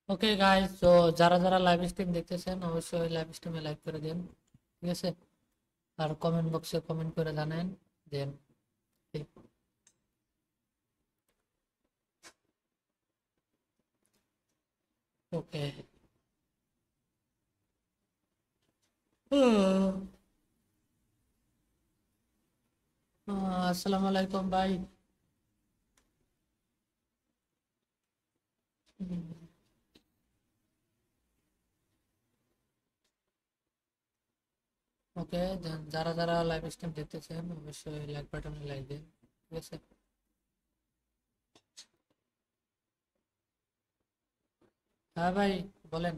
Okay guys, তো যারা যারা লাইভ স্ট্রিম দেখতেছেন অবশ্যই লাইভ স্ট্রিমে লাইক করে দিন। ঠিক আছে, আর কমেন্ট বক্সে কমেন্ট করে জানেন দেন। ওকে। আসসালামু আলাইকুম ভাই। ওকে, যারা যারা লাইভ স্ট্রিম দেখতেছেন অবশ্যই লাইক বাটনে লাইক দিন। ঠিক আছে। হ্যাঁ ভাই, বলেন।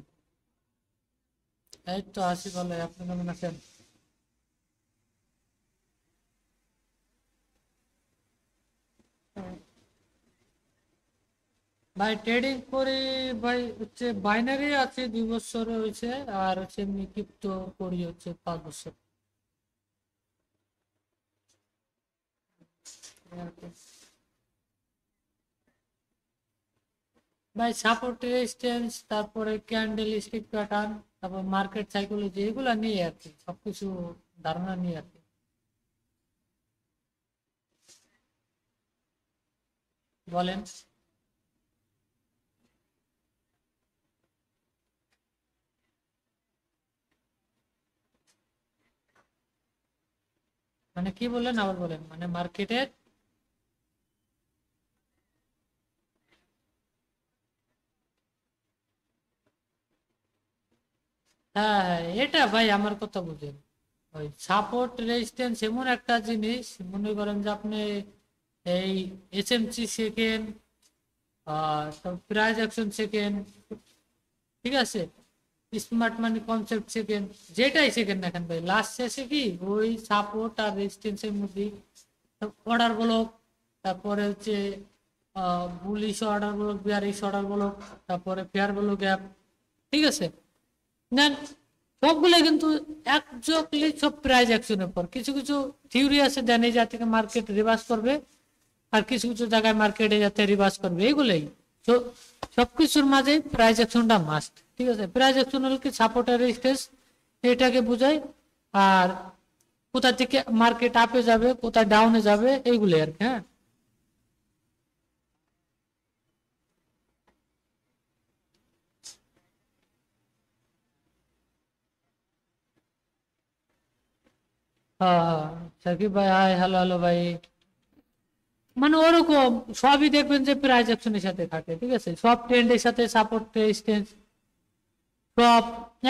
এই তো আছি ভালো, আপনি কেমন আছেন? ভাই ট্রেডিং করি ভাই, হচ্ছে বাইনারি আছে 2 বছর হয়েছে, আর হচ্ছে এমনি ক্রিপ্টো করি হচ্ছে 5 বছর। এই আর কি। ভাই সাপোর্ট রেজিস্ট্যান্স, তারপরে ক্যান্ডেল স্টিক প্যাটার্ন, তারপর মার্কেট সাইকোলজি, এগুলা নিয়ে আর কি, সবকিছু ধারণা নিয়ে আর কি। বলেন। মানে কি বললেন, আবার বলেন, মানে মার্কেটের। হ্যাঁ হ্যাঁ, এটা ভাই আমার কথা বুঝেন। ওই সাপোর্ট রেজিস্ট্যান্স এমন একটা জিনিস, মনে করেন যে আপনি এই SMC second, prize action second, ঠিক আছে, স্মার্ট মানি কনসেপ্ট সেকেন্ড, যেটাই সেকেন্ড না কেন ভাই, লাস্ট শেষে কি ওই সাপোর্ট আর রেজিস্ট্যান্সের মধ্যে অর্ডার ব্লক, তারপরে হচ্ছে bullish order block, bearish order block, তারপরে ফেয়ার ভ্যালু গ্যাপ। ঠিক আছে, দেন সবগুলো কিন্তু একজাক্টলি সব প্রাইস অ্যাকশনের পর। কিছু কিছু থিওরি আছে দেন এই জায়গা থেকে মার্কেট রিভার্স করবে, আর কিছু কিছু জায়গায় মার্কেটে যাতে রিভার্স করবে, এগুলোই। তো সবকিছুর মাঝে প্রাইস অ্যাকশনটা মাস্ট। ঠিক আছে, প্রাইস অ্যাকশন হল কি সাপোর্ট আর রেজিস্ট্যান্স, এটাকে বোঝায়। আর কোথা থেকে মার্কেট আপে যাবে, কোথায় ডাউনে যাবে, এইগুলোই আর কি। হ্যাঁ হ্যাঁ হ্যাঁ, সাকিব ভাই, হাই, হ্যালো হ্যালো ভাই। মানে ওরকম সবই দেখবেন যে প্রাইস অ্যাকশনের সাথে থাকে। ঠিক আছে, সব ট্রেন্ডের সাথে সাপোর্ট রেজিস্ট্যান্স সব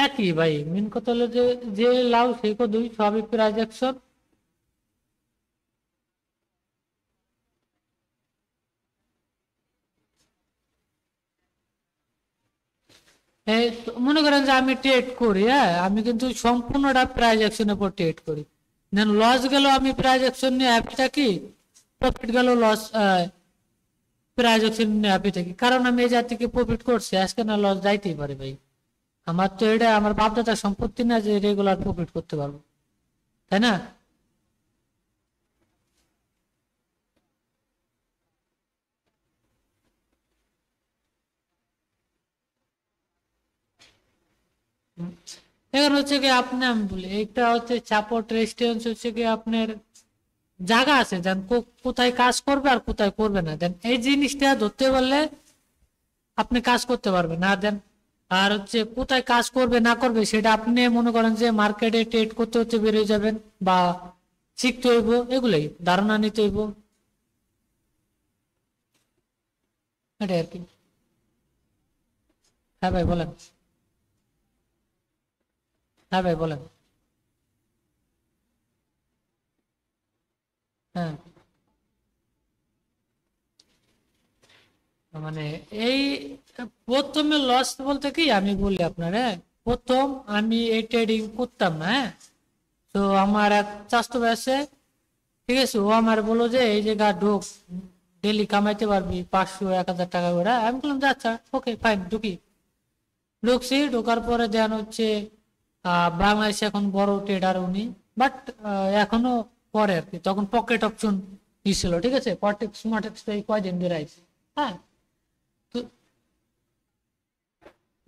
একই ভাই। মেন কথা হলো যে যে লাউ সেই কদুই, সবই প্রাইস অ্যাকশন। এই মনে করেন যে আমি ট্রেড করি, হ্যাঁ, আমি কিন্তু সম্পূর্ণটা প্রাইস অ্যাকশনের উপর ট্রেড করি। দেন লস গেল আমি প্রাইস অ্যাকশন নিয়ে হ্যাপি থাকি, প্রফিট গেল লস প্রাইস অ্যাকশন নিয়ে হ্যাপি থাকি। কারণ আমি এই জায়গা থেকে প্রফিট করছি, আজকে না লস যাইতেই পারে ভাই। আমার তো এটা আমার বাপদাদার সম্পত্তি না যে রেগুলার প্রফিট করতে পারবো, তাই না? এখন হচ্ছে কি, আপনি আমি বলি, এটা হচ্ছে সাপোর্ট রেজিস্ট্যান্স, হচ্ছে কি আপনার জায়গা আছে দেন কোথায় কাজ করবে আর কোথায় করবে না। দেন এই জিনিসটা ধরতে পারলে আপনি কাজ করতে পারবেন না দেন। আর হচ্ছে কোথায় কাজ করবে না করবে সেটা আপনি মনে করেন যে মার্কেটে ট্রেড করতে হতে বেরিয়ে যাবেন, বা শিখতে হইব, এগুলাই ধারণা নিতে হইব, এটাই আর কি। হ্যাঁ ভাই বলেন। হ্যাঁ ভাই বলেন। হ্যাঁ, মানে এই প্রথমে লস বলতে কি আমি বলি আপনার, হ্যাঁ, প্রথম আমি এই ট্রেডিং করতাম না, হ্যাঁ। তো আমার এক চাস্তো ভাই আছে, ঠিক আছে, ও আমার বললো যে এই জায়গা ঢোক, ডেলি কামাইতে পারবি 500 1000 টাকা করে। আমি বললাম যে আচ্ছা, ওকে ফাইন, ঢুকি। ঢুকছি, ঢোকার পরে দেন হচ্ছে বাংলাদেশে এখন বড় ট্রেডার উনি, বাট এখনো পরে আর কি, তখন পকেট অপশন দিছিল। ঠিক আছে, কটেক্স মটেক্স তো এই কয়দিন বেরাইছে। হ্যাঁ, তো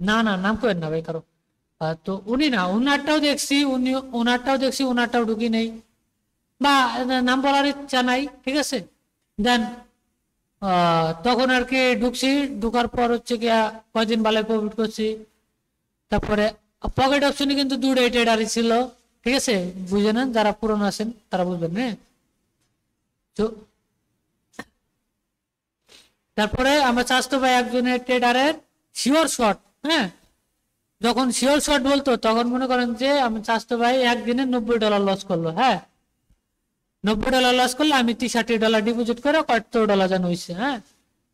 না না, নাম করেন না ভাই কারো। তো উনি না, ওনারটাও ঢুকি নেই, বা নাম বলার ইচ্ছা নাই, ঠিক আছে। দেন তখন আর কি ঢুকছি, ঢুকার পর হচ্ছে গিয়া কয়দিন ভালো প্রফিট করছি। তারপরে পকেট অপশনে কিন্তু দুটাই ট্রেডারই ছিল, ঠিক আছে। বুঝে নেন, যারা পুরনো আছেন তারা বুঝবেন, হ্যাঁ। তো তারপরে আমরা চাষতো ভাই একজনের ট্রেডারের শিওর শট, হ্যাঁ। যখন শিওর শট বলতো তখন মনে করেন যে আমি চাষতো ভাই একদিনে $90 লস করলো, হ্যাঁ। $90 লস করলে আমি $60 ডিপোজিট করে $70 যেন হয়েছে, হ্যাঁ।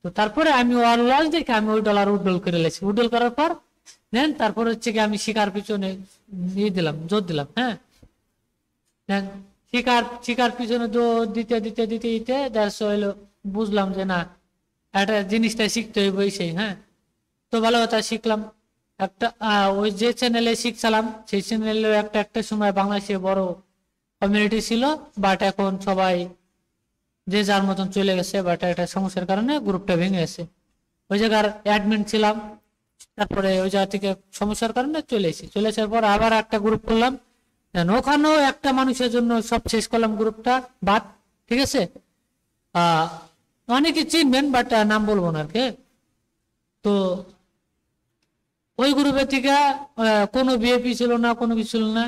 তো তারপরে আমি ওর লস দেখে আমি ওই ডলার উড্ডল করে লেছি, উড্ডল করার পর দেন তারপর হচ্ছে কি আমি শিকার পিছনে নিয়ে দিলাম, জোর দিলাম, হ্যাঁ। দেন শিকার পিছনে দৌড় দিতে দিতে দিতে দিতে দেড়শো হইলো, বুঝলাম যে না, একটা জিনিসটা শিখতে হইব সেই, হ্যাঁ। তো ভালো কথা শিখলাম একটা। ওই যে চ্যানেলে শিখছিলাম সেই চ্যানেলে একটা একটা সময় বাংলাদেশে বড় কমিউনিটি ছিল, বাট এখন সবাই যে যার মতন চলে গেছে, বাট একটা সমস্যার কারণে গ্রুপটা ভেঙে গেছে। ওই জায়গার অ্যাডমিন ছিলাম, তারপরে ওই জায়গা থেকে সমস্যার কারণে চলে আসার পর আবার একটা গ্রুপ করলাম, ওখানেও একটা মানুষের জন্য সব শেষ করলাম গ্রুপটা বাদ, ঠিক আছে। আহ অনেকে চিনবেন, বাট নাম বলবো না আর কি। তো ওই গ্রুপের থেকে কোনো বিএপি ছিল না, কোনো কিছু ছিল না।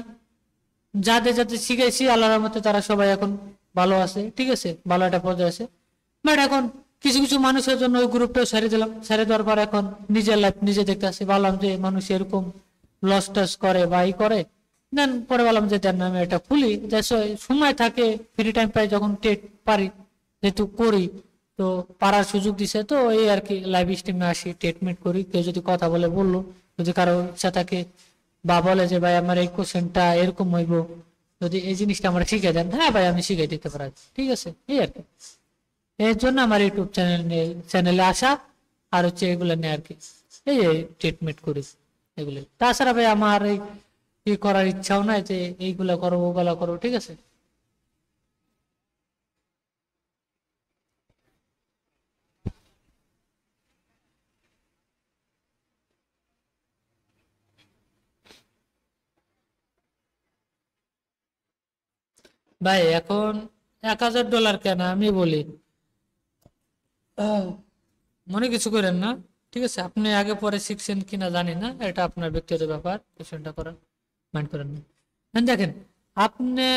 যাদের যাদের শিখেছি আল্লাহর মতে তারা সবাই এখন ভালো আছে, ঠিক আছে, ভালো একটা পর্যায়ে আছে। বাট এখন কিছু কিছু মানুষের জন্য ওই গ্রুপটাও ছেড়ে দিলাম, ছেড়ে দেওয়ার পর এখন নিজের লাইফ নিজে দেখতে আসি, ভাবলাম যে মানুষ এরকম লস টস করে বা ই করে। দেন পরে বললাম যে দেন আমি এটা খুলি, যে সময় থাকে, ফ্রি টাইম পাই যখন টেট পারি, যেহেতু করি, তো পারার সুযোগ দিছে, তো এই আর কি লাইভ স্ট্রিমে আসি, ট্রিটমেন্ট করি। কেউ যদি কথা বলে বললো, যদি কারো ইচ্ছা থাকে বা বলে যে ভাই আমার এই কোশ্চেনটা এরকম হইব, যদি এই জিনিসটা আমরা শিখে দেন, হ্যাঁ ভাই আমি শিখে দিতে পারি, ঠিক আছে। এই আর কি, এর জন্য আমার ইউটিউব চ্যানেলে আসা, আর হচ্ছে এগুলো নিয়ে আর কি এই ট্রিটমেন্ট করি এগুলো। তাছাড়া ভাই আমার এই করার ইচ্ছাও নাই যে এইগুলা করো ওগুলা করো, ঠিক আছে। ভাই এখন $1000 কেন আমি বলি, মনে কিছু করেন না, ঠিক আছে। আপনি আগে পরে শিখছেন কিনা জানি না, এটা আপনার ব্যক্তিগত ব্যাপার, কোশ্চেনটা করেন, মাইন্ড করেন না। দেখেন, আপনি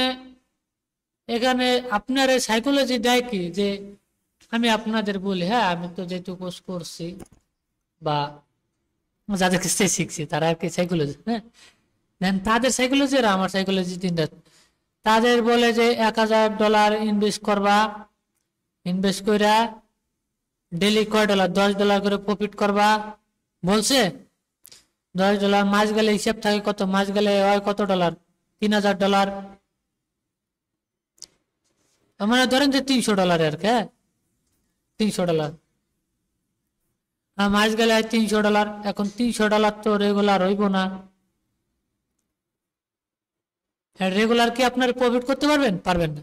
এখানে আপনার সাইকোলজি দেয় কি, যে আমি আপনাদের বলি, হ্যাঁ আমি তো যেহেতু কোর্স করছি বা যাদের কাছ থেকে শিখছি তারা আর কি সাইকোলজি, হ্যাঁ। দেন তাদের সাইকোলজি আর আমার সাইকোলজি তিনটা। তাদের বলে যে $1000 ইনভেস্ট করবা, ইনভেস্ট কইরা ডেলি কয় ডলার, $10 করে প্রফিট করবা বলছে। $10 মাস গেলে হিসাব থাকে কত, মাস গেলে হয় কত ডলার, $3000। মানে ধরেন যে $300 আর কি, হ্যাঁ, $300। মাস গেলে হয় $300। এখন $300 তো রেগুলার হইব না, রেগুলার কি আপনার প্রফিট করতে পারবেন, পারবেন না।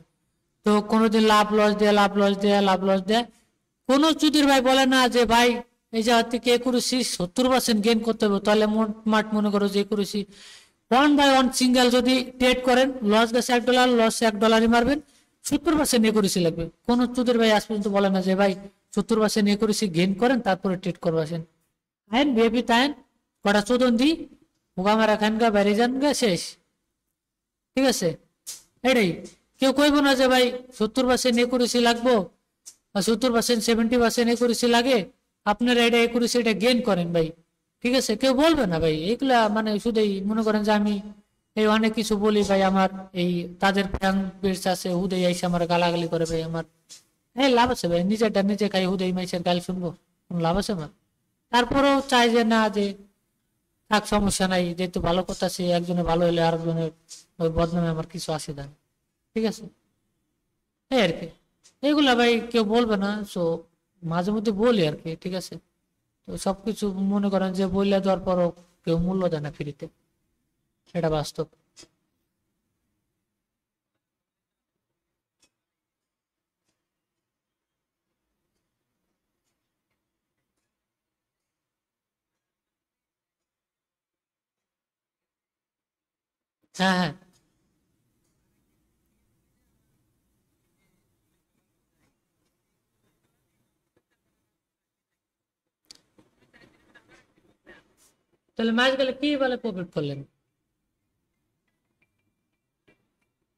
তো কোনোদিন লাভ লস দেয়, লাভ লস দেয়, লাভ লস দেয়। কোনো চুদির ভাই বলে না যে ভাই এই জায়গা থেকে একুরেসি 70% গেইন করতে হবে, তাহলে মাঠ মনে করো যে একুরেসি 1/1 সিঙ্গেল যদি ট্রেড করেন, লস গেছে $1, লস $1 মারবেন, 70% একুরেসি লাগবে। কোনো চুদির ভাই আজ পর্যন্ত বলে না যে ভাই 70% একুরেসি গেইন করেন তারপরে ট্রেড করবেন। আইন বিএপি তাইন কটা চোদন দি ওগা মারা খান গা বাইরে যান গা শেষ, ঠিক আছে। এটাই, কেউ কইব না যে ভাই 70% একুরেসি লাগবো বা 70% 70% একুরেসি লাগে, আপনারা এটা একুরেসি এটা গেইন করেন ভাই, ঠিক আছে। কেউ বলবে না ভাই এগুলা, মানে শুধুই মনে করেন যে আমি এই অনেক কিছু বলি ভাই, আমার এই তাদের ফ্যান বেস আছে, হুদেই এসে আমার গালাগালি করে ভাই, আমার এই লাভ আছে ভাই, নিজেরটা নিজে খাই হুদেই মাইসের গাল শুনবো, কোনো লাভ আছে আমার। তারপরেও চাই যে না, যে থাক সমস্যা নাই, যেহেতু ভালো করতেছি, একজনে ভালো হলে আরেকজনের ওই বদনামে আমার কিছু আসে না, ঠিক আছে। এই আর কি, এগুলা ভাই কেউ বলবে না, সো মাঝে মধ্যে বলি আর কি, ঠিক আছে। তো সবকিছু মনে করেন যে বললে দেওয়ার পরও কেউ মূল্য দেয় না ফ্রিতে, সেটা বাস্তব। হ্যাঁ হ্যাঁ, তাহলে মাস গেলে কি বলে প্রফিট করলেন?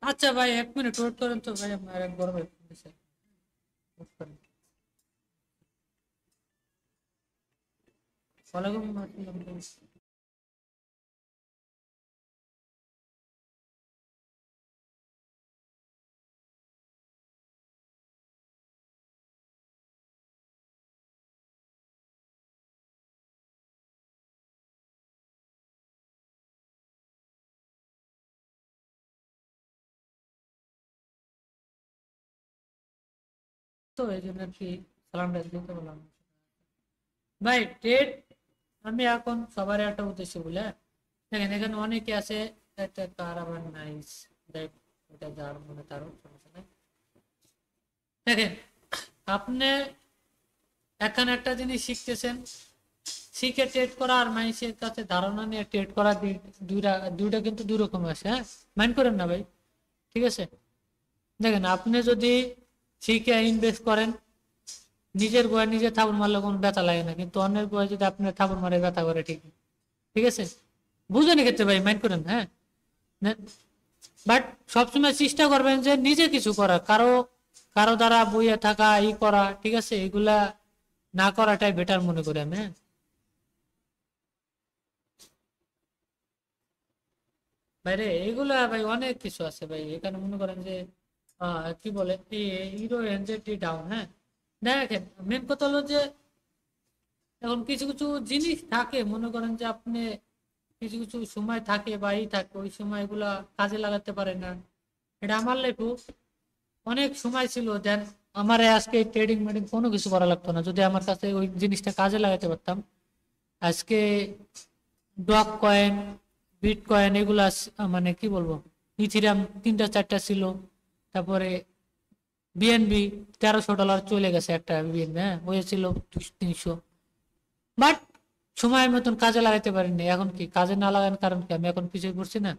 আচ্ছা ভাই, 1 মিনিট ওয়েট করেন তো ভাই, আমার এক বড় ভাই ফোন দিছে। wait করেন। ওয়ালাইকুম আসসালাম। তো এই জন্য আর কি সালামটা দিতে বললাম। ভাই ট্রেড আমি এখন সবার একটা উদ্দেশ্য বলে, দেখেন এখানে অনেকে আছে, একটা কার আবার নাইস, দেখ এটা যার মনে তারও সমস্যা নাই। দেখেন আপনি এখানে একটা জিনিস শিখতেছেন, শিখে ট্রেড করা আর মানুষের কাছে ধারণা নিয়ে ট্রেড করা দুইটা দুইটা কিন্তু দুই রকম আছে, হ্যাঁ মাইন্ড করেন না ভাই, ঠিক আছে? দেখেন আপনি যদি শিখে ইনভেস্ট করেন, নিজের গোয়া নিজে থাপড় মারলে কোনো ব্যথা লাগে না, কিন্তু অন্যের গোয়া যদি আপনি থাপড় মারে ব্যথা করে ঠিক, ঠিক আছে? বুঝলেন ক্ষেত্রে ভাই, মাইন্ড করেন, হ্যাঁ। বাট সবসময় চেষ্টা করবেন যে নিজে কিছু করা, কারো কারো দ্বারা বইয়ে থাকা ই করা, ঠিক আছে, এগুলা না করাটাই বেটার মনে করি আমি, হ্যাঁ। বাইরে এগুলা ভাই অনেক কিছু আছে ভাই, এখানে মনে করেন যে কি বলে হিরো এনজেটি ডাউন, হ্যাঁ। দেখেন মেন কথা হলো যে এখন কিছু কিছু জিনিস থাকে, মনে করেন যে আপনি কিছু কিছু সময় থাকে বা ই থাকে, ওই সময় এগুলা কাজে লাগাতে পারে না। এটা আমার লাইফও অনেক সময় ছিল, দেন আমার আজকে ট্রেডিং মেডিং কোনো কিছু করা লাগতো না যদি আমার কাছে ওই জিনিসটা কাজে লাগাতে পারতাম। আজকে ডগ কয়েন, বিট কয়েন এগুলা মানে কি বলবো, ইথিরাম 3টা 4টা ছিল, তারপরে বিএনবি $1300 চলে গেছে একটা বিএনবি, হ্যাঁ হয়েছিল 300, বাট সময়ের মতন কাজে লাগাইতে পারিনি। এখন কি কাজে না লাগানোর কারণ কি, আমি এখন পিছিয়ে পড়ছি না,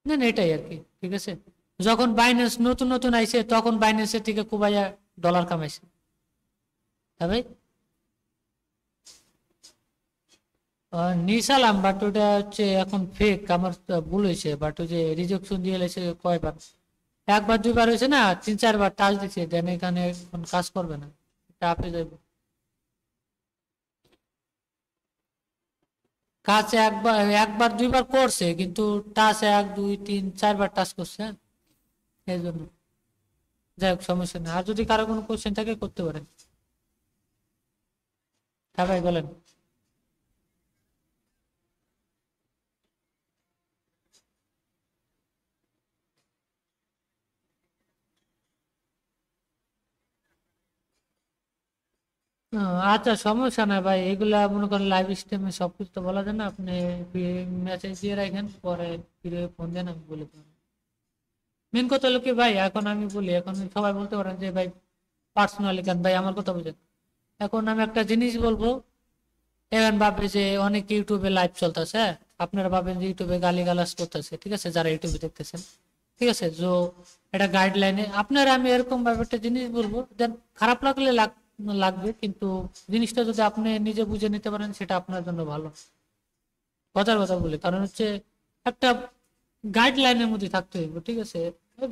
না না, এটাই আর কি, ঠিক আছে? যখন বাইন্যান্স নতুন নতুন আইছে তখন বাইন্যান্সের থেকে কুবাইয়া ডলার কামাইছে, হ্যাঁ ভাই। নিয়েছিলাম বাট ওটা হচ্ছে এখন ফেক, আমার তো ভুল হয়েছে, বাট ওই যে রিজেকশন দিয়ে এসে কয়বার, একবার দুইবার হয়েছে না, 3 4 বার টাচ দিচ্ছে, দেন এখানে এখন কাজ করবে না, এটা আপনি যাইব। কাজ একবার একবার দুইবার করছে, কিন্তু টাচ 1 2 3 4 বার টাচ করছে, হ্যাঁ, এই জন্য। যাই হোক সমস্যা নেই, আর যদি কারো কোনো কোশ্চেন থাকে করতে পারেন। হ্যাঁ ভাই বলেন। আচ্ছা সমস্যা নাই ভাই, এগুলা মনে করেন লাইভ স্ট্রিমে সবকিছু তো বলা যায় না, আপনি মেসেজ দিয়ে রাখেন, পরে ফিরে ফোন দেন, আমি বলে দেবো। মেন কথা হলো কি ভাই, এখন আমি বলি, এখন সবাই বলতে পারেন যে ভাই পার্সোনালি কেন, ভাই আমার কথা বুঝেন। এখন আমি একটা জিনিস বলবো, এখন ভাবে যে অনেক ইউটিউবে লাইভ চলতেছে, হ্যাঁ? আপনারা ভাবেন যে ইউটিউবে গালিগালাজ করতেছে, ঠিক আছে, যারা ইউটিউবে দেখতেছেন, ঠিক আছে, তো এটা গাইডলাইনে আপনারা, আমি এরকম ভাবে একটা জিনিস বলবো, দেন খারাপ লাগলে লাগবে, কিন্তু জিনিসটা যদি আপনি নিজে বুঝে নিতে পারেন সেটা আপনার জন্য ভালো। কথার কথা বলি, কারণ হচ্ছে একটা গাইডলাইনের মধ্যে থাকতে হইব, ঠিক আছে?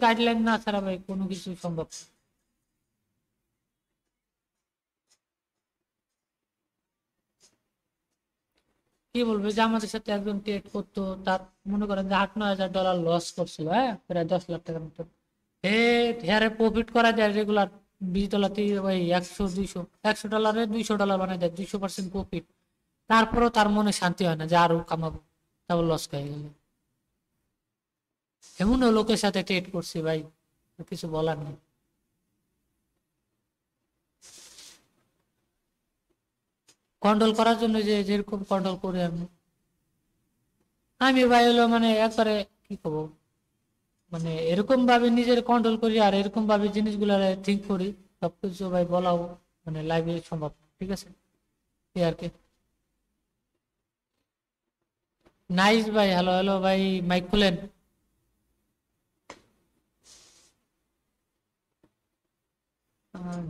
গাইডলাইন না ছাড়া ভাই কোনো কিছু সম্ভব না। কি বলবো, যে আমাদের সাথে একজন ট্রেড করতো, তার মনে করেন যে 8 9 হাজার ডলার লস করছিল, হ্যাঁ, প্রায় 10 লাখ টাকার মতো। হে হেয়ারে প্রফিট করা যায় রেগুলার $20 ওই 100 200 $100 $200 বানায় দেয়, 200% প্রফিট। তারপরও তার মনে শান্তি হয় না যে আরো কামাবো, তারপর লস খাই গেল। এমনও লোকের সাথে ট্রেড করছি ভাই, কিছু বলার নেই। কন্ট্রোল করার জন্য যে যেরকম কন্ট্রোল করি আমি, আমি ভাই হলো মানে একবারে কি করবো, মানে এরকম ভাবে নিজের কন্ট্রোল করি আর এরকম ভাবে জিনিসগুলো থিঙ্ক করি, সবকিছু ভাই বলাও মানে লাইভে সম্ভব না, ঠিক আছে, এই আর কি। নাইস ভাই, হ্যালো হ্যালো ভাই, মাইক খুলেন।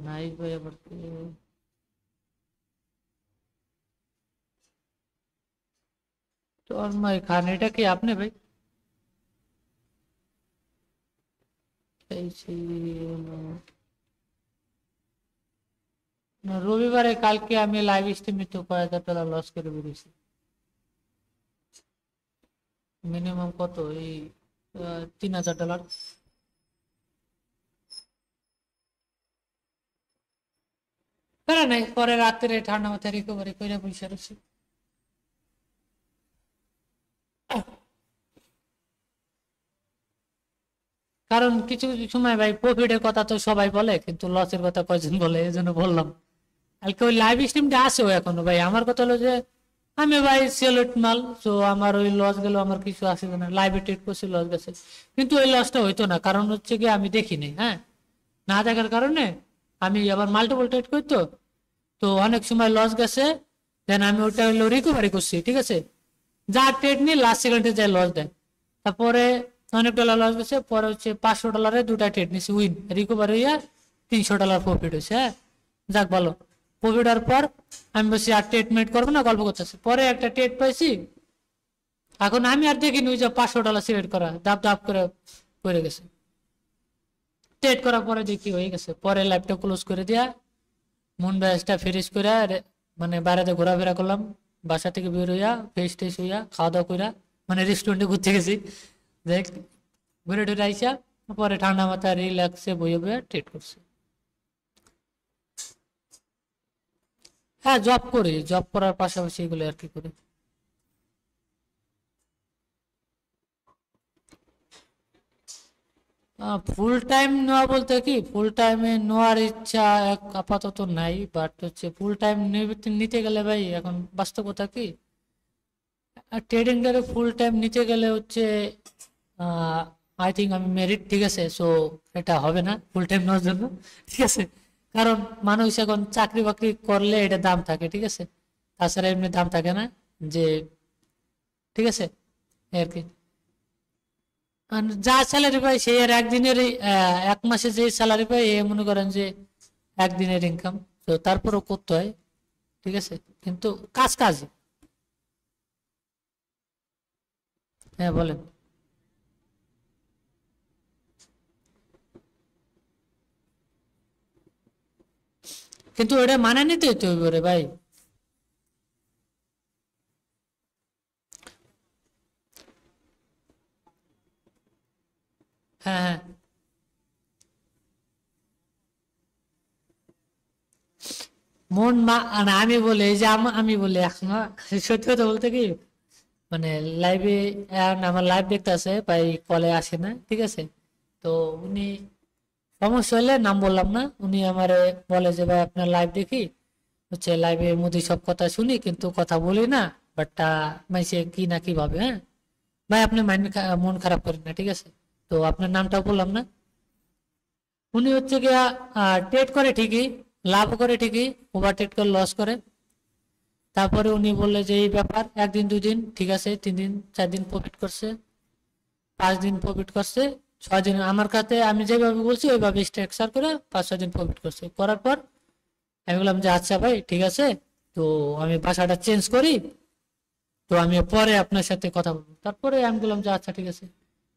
নাইস ভাই আবার তন্ময় খান, এটা কি আপনি ভাই? এই রবিবারে কালকে আমি লাইভ স্ট্রিমে তো কয়েক হাজার টাকা লস করে বেরিয়েছি। মিনিমাম কত, এই 3,000 ডলার। প্যারা নাই, পরে রাত্রে ঠান্ডা মাথায় রিকভারি করে পয়সা রয়েছে। কারণ কিছু কিছু সময় ভাই প্রফিটের কথা তো সবাই বলে, কিন্তু লসের কথা কয়জন বলে, এই জন্য বললাম। কালকে ওই লাইভ স্ট্রিমটা আসেও এখনো ভাই। আমার কথা হলো যে আমি ভাই সিলেট মাল, তো আমার ওই লস গেল, আমার কিছু আসে না, লাইভে ট্রেড করছি লস গেছে। কিন্তু ওই লসটা হইতো না, কারণ হচ্ছে কি আমি দেখিনি, হ্যাঁ, না দেখার কারণে আমি আবার মাল্টিপল ট্রেড করতো, তো অনেক সময় লস গেছে। দেন আমি ওটা হলো রিকভারি করছি, ঠিক আছে। যা ট্রেড নিয়ে লাস্ট সেকেন্ডে যায় লস দেয়। তারপরে অনেক ডলার লস গেছে, পরে হচ্ছে $500 দুটা ট্রেড নিছি, উইন রিকভারি হইয়া $300 প্রফিট হয়েছে, হ্যাঁ। যাক ভালো, প্রফিট হওয়ার পর আমি বলছি আর ট্রেড করবো না, গল্প করতেছি। পরে একটা ট্রেড পাইছি, এখন আমি আর দেখিনি ওই যে $500 সিলেক্ট করা দাপ দাপ করে পড়ে গেছে। ট্রেড করার পরে দেখি হয়ে গেছে, পরে লাইভটা ক্লোজ করে দিয়া মন ব্যাসটা ফ্রেশ করে মানে বাইরে ঘোরাফেরা করলাম, বাসা থেকে বের হইয়া ফ্রেশ ট্রেশ হইয়া খাওয়া দাওয়া কইরা, মানে রেস্টুরেন্টে ঘুরতে গেছি, দেখ ঘুরে টুরে আইসা পরে ঠান্ডা মাথা রিল্যাক্সে বইয়ে বইয়ে ট্রেড করছি। হ্যাঁ, জব করি, জব করার পাশাপাশি এগুলো আর কি করি। ফুল টাইম নেওয়া বলতে কি, ফুল টাইমে নেওয়ার ইচ্ছা আপাতত নাই, বাট হচ্ছে ফুল টাইম নিতে গেলে ভাই এখন বাস্তবতা কি, ট্রেডিংটারে ফুল টাইম নিতে গেলে হচ্ছে আই থিঙ্ক আমি মেরিট, ঠিক আছে। সো এটা হবে না ফুল টাইম নেওয়ার জন্য, ঠিক আছে। কারণ মানুষ এখন চাকরি বাকরি করলে এটা দাম থাকে, ঠিক আছে, তাছাড়া এমনি দাম থাকে না, যে ঠিক আছে এই আর কি। আর যা স্যালারি পাই সে আর একদিনেরই, এক মাসে যে স্যালারি পাই এ মনে করেন যে একদিনের ইনকাম, তো তারপরও করতে হয়, ঠিক আছে। কিন্তু কাজ কাজ। হ্যাঁ বলেন। কিন্তু ওটা মানে নিতে হইতে হইব রে ভাই। হ্যাঁ হ্যাঁ, মন মা না, আমি বলি এই যে আমি বলি এখন সত্যি কথা বলতে কি, মানে লাইভে আমার লাইভ দেখতে আছে ভাই, কলে আসে না, ঠিক আছে। তো উনি সমস্যা হলে নাম বললাম না, উনি আমারে বলে যে ভাই আপনার লাইভ দেখি, হচ্ছে লাইভের মধ্যে সব কথা শুনি কিন্তু কথা বলি না, বাট মাইসে কি না কি ভাবে, হ্যাঁ। ভাই আপনি মন খারাপ করেন না, ঠিক আছে। তো আপনার নামটাও বললাম না। উনি হচ্ছে গিয়া ট্রেড করে ঠিকই, লাভ করে ঠিকই, ওভার ট্রেড করে লস করে। তারপরে উনি বললে যে এই ব্যাপার, একদিন দুই দিন ঠিক আছে, 3 দিন 4 দিন প্রফিট করছে, 5 দিন প্রফিট করছে, 6 দিন আমার কাছে আমি যেভাবে বলছি ওইভাবে স্ট্রাকচার করে 5-6 দিন প্রফিট করছে। করার পর আমি বললাম যে আচ্ছা ভাই ঠিক আছে, তো আমি বাসাটা চেঞ্জ করি, তো আমি পরে আপনার সাথে কথা বলবো। তারপরে আমি বললাম যে আচ্ছা ঠিক আছে,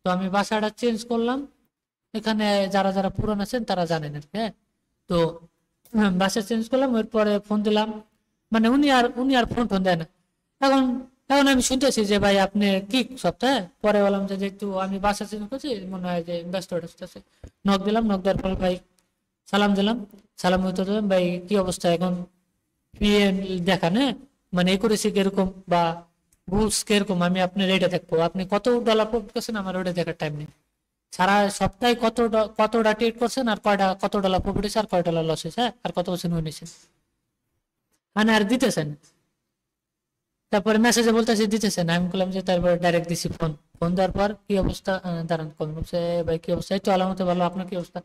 তো আমি বাসাটা চেঞ্জ করলাম। এখানে যারা যারা পুরান আছেন তারা জানেন আর কি, হ্যাঁ। তো বাসা চেঞ্জ করলাম, এরপরে ফোন দিলাম, মানে উনি আর ফোন টোন দেয় না। এখন এখন আমি শুনতেছি যে ভাই আপনি কি সপ্তাহে, পরে বললাম যে যেহেতু আমি বাসা চেঞ্জ করছি মনে হয় যে ব্যস্ত আছে। নক দিলাম, নক দেওয়ার পর ভাই সালাম দিলাম, সালাম উত্তর দিলাম, ভাই কি অবস্থা এখন, পিএন দেখান, হ্যাঁ, মানে একুরেসি কিরকম বা রুলস কিরকম, আমি আপনার এটা দেখবো, আপনি কত ডলার প্রফিট করছেন আমার ওটা দেখার টাইম নেই। সারা সপ্তাহে কতটা ট্রেড করছেন, আর কত ডলার প্রফিট হয়েছে, আর কয় ডলার লস হয়েছে, হ্যাঁ, আর কত পার্সেন্ট উইন, মানে আর দিতেছেন। তারপরে মেসেজে বলতেছে দিতেছেন, আমি বললাম যে তারপরে ডাইরেক্ট দিছি ফোন। ফোন দেওয়ার পর কি অবস্থা, দাঁড়ান কম বলছে, ভাই কি অবস্থা, এই তো আলামতে ভালো, আপনার কি অবস্থা।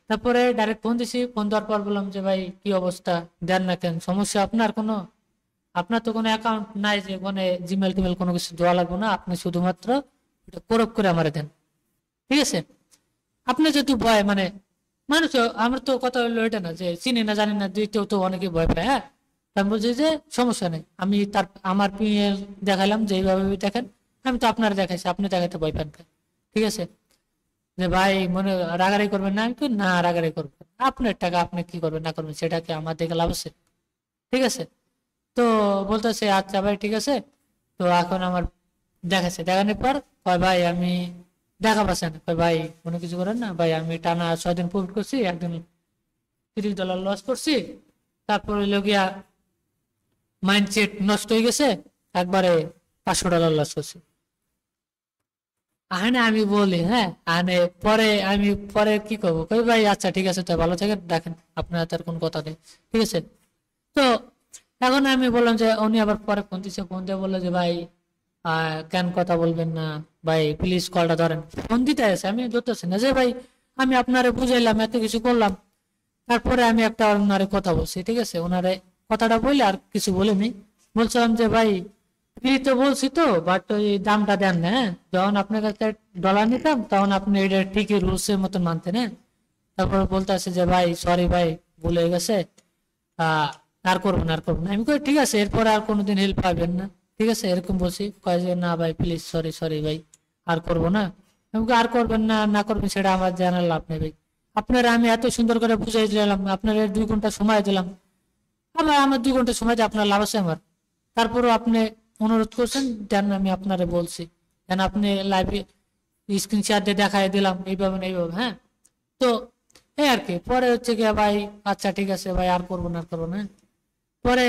তারপরে ডাইরেক্ট ফোন দিছি, ফোন দেওয়ার পর বললাম যে ভাই কি অবস্থা, দেন না কেন, সমস্যা আপনার কোনো, আপনার তো কোনো অ্যাকাউন্ট নাই যে ওখানে জিমেল টিমেল কোনো কিছু দেওয়া লাগবে না, আপনি শুধুমাত্র এটা কোরপ করে আমার দেন, ঠিক আছে। আপনি যদি ভয় মানে মানুষ, আমার তো কথা হলো এটা না যে চিনি না জানি না, দ্বিতীয় তো অনেকে ভয় পায়। হ্যাঁ, আমি বলছি যে সমস্যা নেই, আমি তার আমার পিএল দেখালাম যে এইভাবে দেখেন, আমি তো আপনার দেখাইছি, আপনি দেখাতে ভয় পান কেন? ঠিক আছে, যে ভাই মনে রাগারাগি করবেন না, আমি তো না রাগারাগি করবেন, আপনার টাকা আপনি কি করবেন না করবেন সেটাকে আমার দেখে লাভ আছে, ঠিক আছে। তো বলতেছে আচ্ছা ভাই ঠিক আছে। তো এখন আমার দেখাচ্ছে, দেখানোর পর কয় ভাই আমি দেখা পাচ্ছেন, কয় ভাই কোনো কিছু করেন না ভাই, আমি টানা 6 দিন প্রফিট করছি, একদিন $30 লস করছি, তারপর হইলো গিয়া মাইন্ডসেট নষ্ট হয়ে গেছে, একবারে $500 লস করছি। আনে আমি বলি হ্যাঁ, আনে পরে আমি পরে কি করবো, কই ভাই আচ্ছা ঠিক আছে তো ভালো থাকেন, দেখেন আপনার তার কোনো কথা নেই, ঠিক আছে। তো এখন আমি বললাম যে উনি আবার পরে ফোন দিচ্ছে, ফোন দিয়ে বললো যে ভাই কেন কথা বলবেন না ভাই, প্লিজ কলটা ধরেন। ফোন দিতে আছে, আমি ধরতেছি না, যে ভাই আমি আপনারে বুঝাইলাম, এত কিছু করলাম, তারপরে আমি একটা ওনারে কথা বলছি, ঠিক আছে। ওনারে কথাটা বলে আর কিছু বলিনি, বলছিলাম যে ভাই ফ্রি তো বলছি তো, বাট ওই দামটা দেন না, হ্যাঁ যখন আপনার কাছে ডলার নিতাম তখন আপনি এটা ঠিকই রুলস এর মতন মানতেন, হ্যাঁ। তারপর বলতে আছে যে ভাই সরি ভাই ভুল হয়ে গেছে, আর করবো না আর করবো না। আমি কই ঠিক আছে, এরপরে আর কোনোদিন হেল্প পাবেন না, ঠিক আছে, এরকম বলছি। কয় যে না ভাই প্লিজ সরি সরি ভাই, আর করবো না। আমি কই আর করবেন না না করবেন সেটা আমার জানার লাভ নেই ভাই, আপনারা আমি এত সুন্দর করে বুঝাই দিলাম, আপনার 2 ঘন্টা সময় দিলাম, আবার আমার 2 ঘন্টা সময় দিয়ে আপনার লাভ আছে আমার। তারপরও আপনি অনুরোধ করছেন, দেন আমি আপনারে বলছি, দেন আপনি লাইভে স্ক্রিন শেয়ার দিয়ে দেখাই দিলাম এইভাবে না এইভাবে, হ্যাঁ। তো এই আর কি, পরে হচ্ছে কি ভাই আচ্ছা ঠিক আছে ভাই আর করবো না আর করবো না, পরে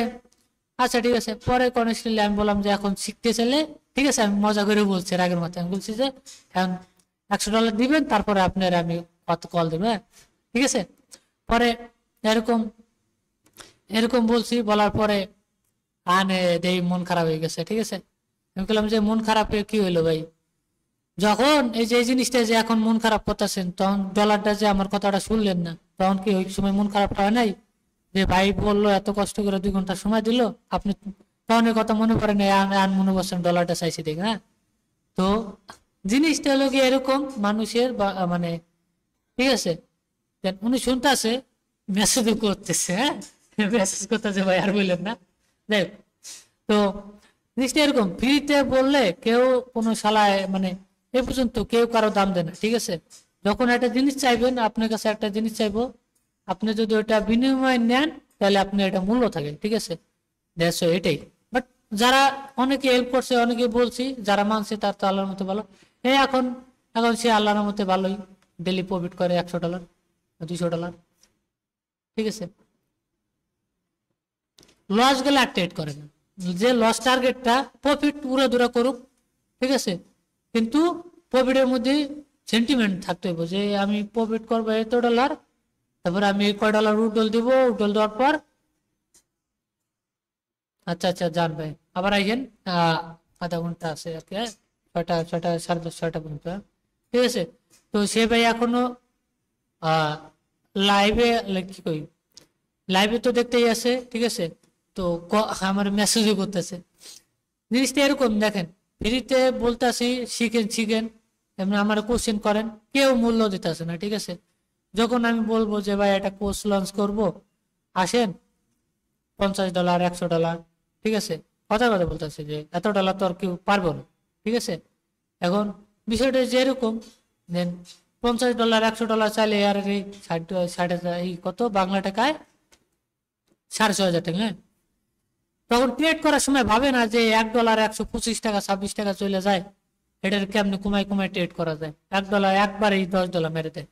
আচ্ছা ঠিক আছে, পরে কনস্ট্যান্টলি আমি বললাম যে এখন শিখতে চাইলে ঠিক আছে, আমি মজা করে বলছি রাগের মাথায়, আমি বলছি যে এখন $100 দিবেন, তারপরে আপনার আমি কত কল দেবো, হ্যাঁ ঠিক আছে। পরে এরকম এরকম বলছি, বলার পরে আনে দেই মন খারাপ হয়ে গেছে, ঠিক আছে। আমি বললাম যে মন খারাপে কি হইলো ভাই, যখন এই যে এই জিনিসটা যে এখন মন খারাপ করতেছেন, তখন ডলারটা যে আমার কথাটা শুনলেন না, তখন কি ওই সময় মন খারাপ হয় নাই? যে ভাই বললো এত কষ্ট করে 2 ঘন্টা সময় দিল, আপনি তখন এর কথা মনে পড়ে নাই, আন মনে করছেন ডলারটা চাইছি দেখ, হ্যাঁ। তো জিনিসটা হলো কি এরকম মানুষের মানে ঠিক আছে, উনি শুনতেছে, মেসেজ করতেছে, হ্যাঁ মেসেজ করতেছে ভাই আর বললেন না, দেখ। তো জিনিসটা এরকম, ফ্রিতে বললে কেউ কোনো শালায় মানে এ পর্যন্ত কেউ কারো দাম দেয় না, ঠিক আছে। যখন একটা জিনিস চাইবেন, আপনার কাছে একটা জিনিস চাইবো, আপনি যদি ওটা বিনিময়ে নেন তাহলে আপনার এটা মূল্য থাকে, ঠিক আছে। দেখো এটাই, বাট যারা অনেকে হেল্প করছে, অনেকে বলছি, যারা মানছে তার তো আল্লাহর মতো ভালো। এই এখন এখন সে আল্লাহর মতো ভালোই ডেলি প্রফিট করে $100 $200, ঠিক আছে। লস গেলে আর ট্রেড করে না, যে লস টার্গেটটা প্রফিট পুরো দূরা করুক, ঠিক আছে, কিন্তু প্রফিটের মধ্যে সেন্টিমেন্ট থাকতে হবে যে আমি প্রফিট করবো $100, তারপর আমি কয় ডলার উডল দিব, উডল দেওয়ার পর আচ্ছা আচ্ছা যান ভাই আবার আইয়েন, আধা ঘন্টা আছে আর কি, হ্যাঁ 6টা 6টা 10:30 6টা পর্যন্ত, হ্যাঁ? ঠিক আছে। তো সে ভাই এখনো লাইভে কি কই, লাইভে তো দেখতেই আছে, ঠিক আছে। তো আমার মেসেজও করতেছে, জিনিসটা এরকম দেখেন, ফ্রিতে বলতেছি শিখেন শিখেন, এমনি আমার কোশ্চেন করেন, কেউ মূল্য দিতেছে না, ঠিক আছে। যখন আমি বলবো যে ভাই একটা কোর্স লঞ্চ করব, আসেন $50 $100, ঠিক আছে, কথা কথা বলতেছে যে $এত তো আর কেউ পারবো না, ঠিক আছে। এখন বিষয়টা যেরকম দেন $50 $100 চাইলে আর এই 60 এই কত বাংলা টাকায় 6,500 টাকা, হ্যাঁ। তখন ট্রেড করার সময় ভাবে না যে $1 125 টাকা 26 টাকা চলে যায়, এটার কেমনি কমায় কমায় ট্রেড করা যায়। $1 একবারেই $10 মেরে দেয়,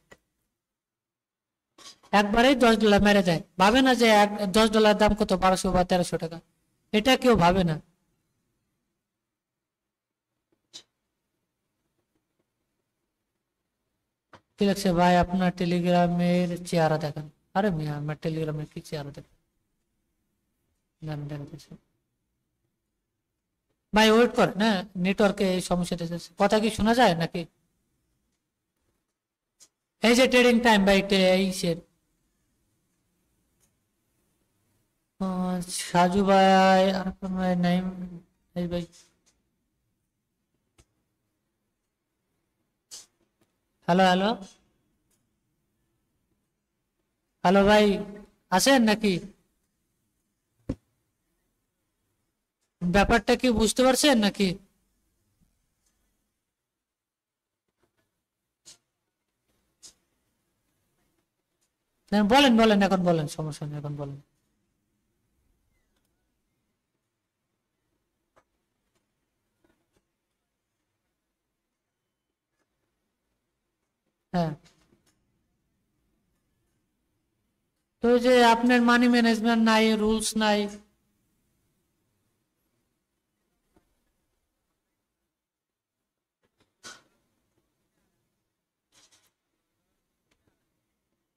একবারেই $10 মেরে দেয়, ভাবে না যে $10 দাম কত 1200 বা 1300 টাকা, এটা কেউ ভাবে না। কি লাগছে ভাই আপনার টেলিগ্রামের চেহারা দেখান? আরে মিয়া আমার টেলিগ্রামের কি চেহারা দেখান, দেখাচ্ছি ভাই, ওয়েট করেন, হ্যাঁ নেটওয়ার্কে এই সমস্যা দিতেছে। কথা কি শোনা যায় নাকি? এই যে ট্রেডিং টাইম ভাই, এই সাজু ভাই আর কোন ভাই নাই? এই ভাই, হ্যালো হ্যালো হ্যালো ভাই, আছেন নাকি? ব্যাপারটা কি বুঝতে পারছেন নাকি? না, বলেন বলেন, এখন বলেন, সমস্যা নেই, এখন বলেন। হ্যাঁ, তো ওই যে আপনার মানি ম্যানেজমেন্ট নাই, রুলস নাই।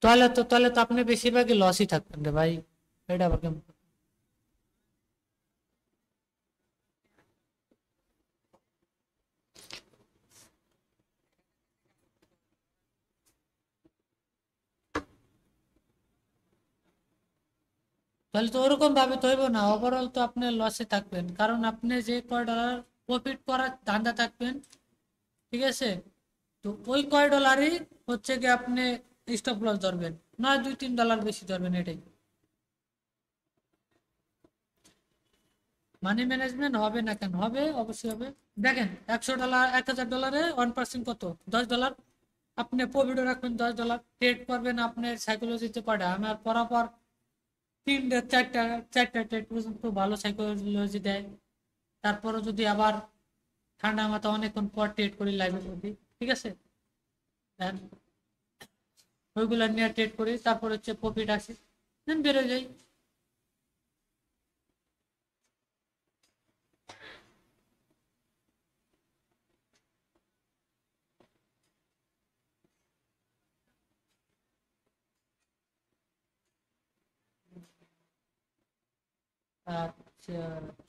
তাহলে তো আপনি বেশিরভাগই লসই থাকবেন রে ভাই। এটা আবার কেমন? তাহলে তো ওরকম ভাবে তো হইব না, ওভারঅল তো আপনি লসে থাকবেন, কারণ আপনি যে কয় ডলার প্রফিট করার ধান্দা থাকবেন, ঠিক আছে, তো ওই কয় ডলারই হচ্ছে কি আপনি স্টপ লস ধরবেন, নয় $2-3 বেশি ধরবেন, এটাই। মানি ম্যানেজমেন্ট হবে না কেন? হবে, অবশ্যই হবে। দেখেন, $100, $1000 1% কত? $10। আপনি প্রফিটও রাখবেন $10, ট্রেড করবেন আপনার সাইকোলজিতে পড়ে, আমার পরাপর তিনটা চারটা চারটা ট্রেড পর্যন্ত ভালো সাইকোলজি দেয়। তারপরে যদি আবার ঠান্ডা মাথা অনেকক্ষণ পর ট্রেড করি লাইভের মধ্যে, ঠিক আছে, দেন ওইগুলো নিয়ে ট্রেড করি, তারপর হচ্ছে প্রফিট আসে, দেন বেরো যাই। আচ্ছা,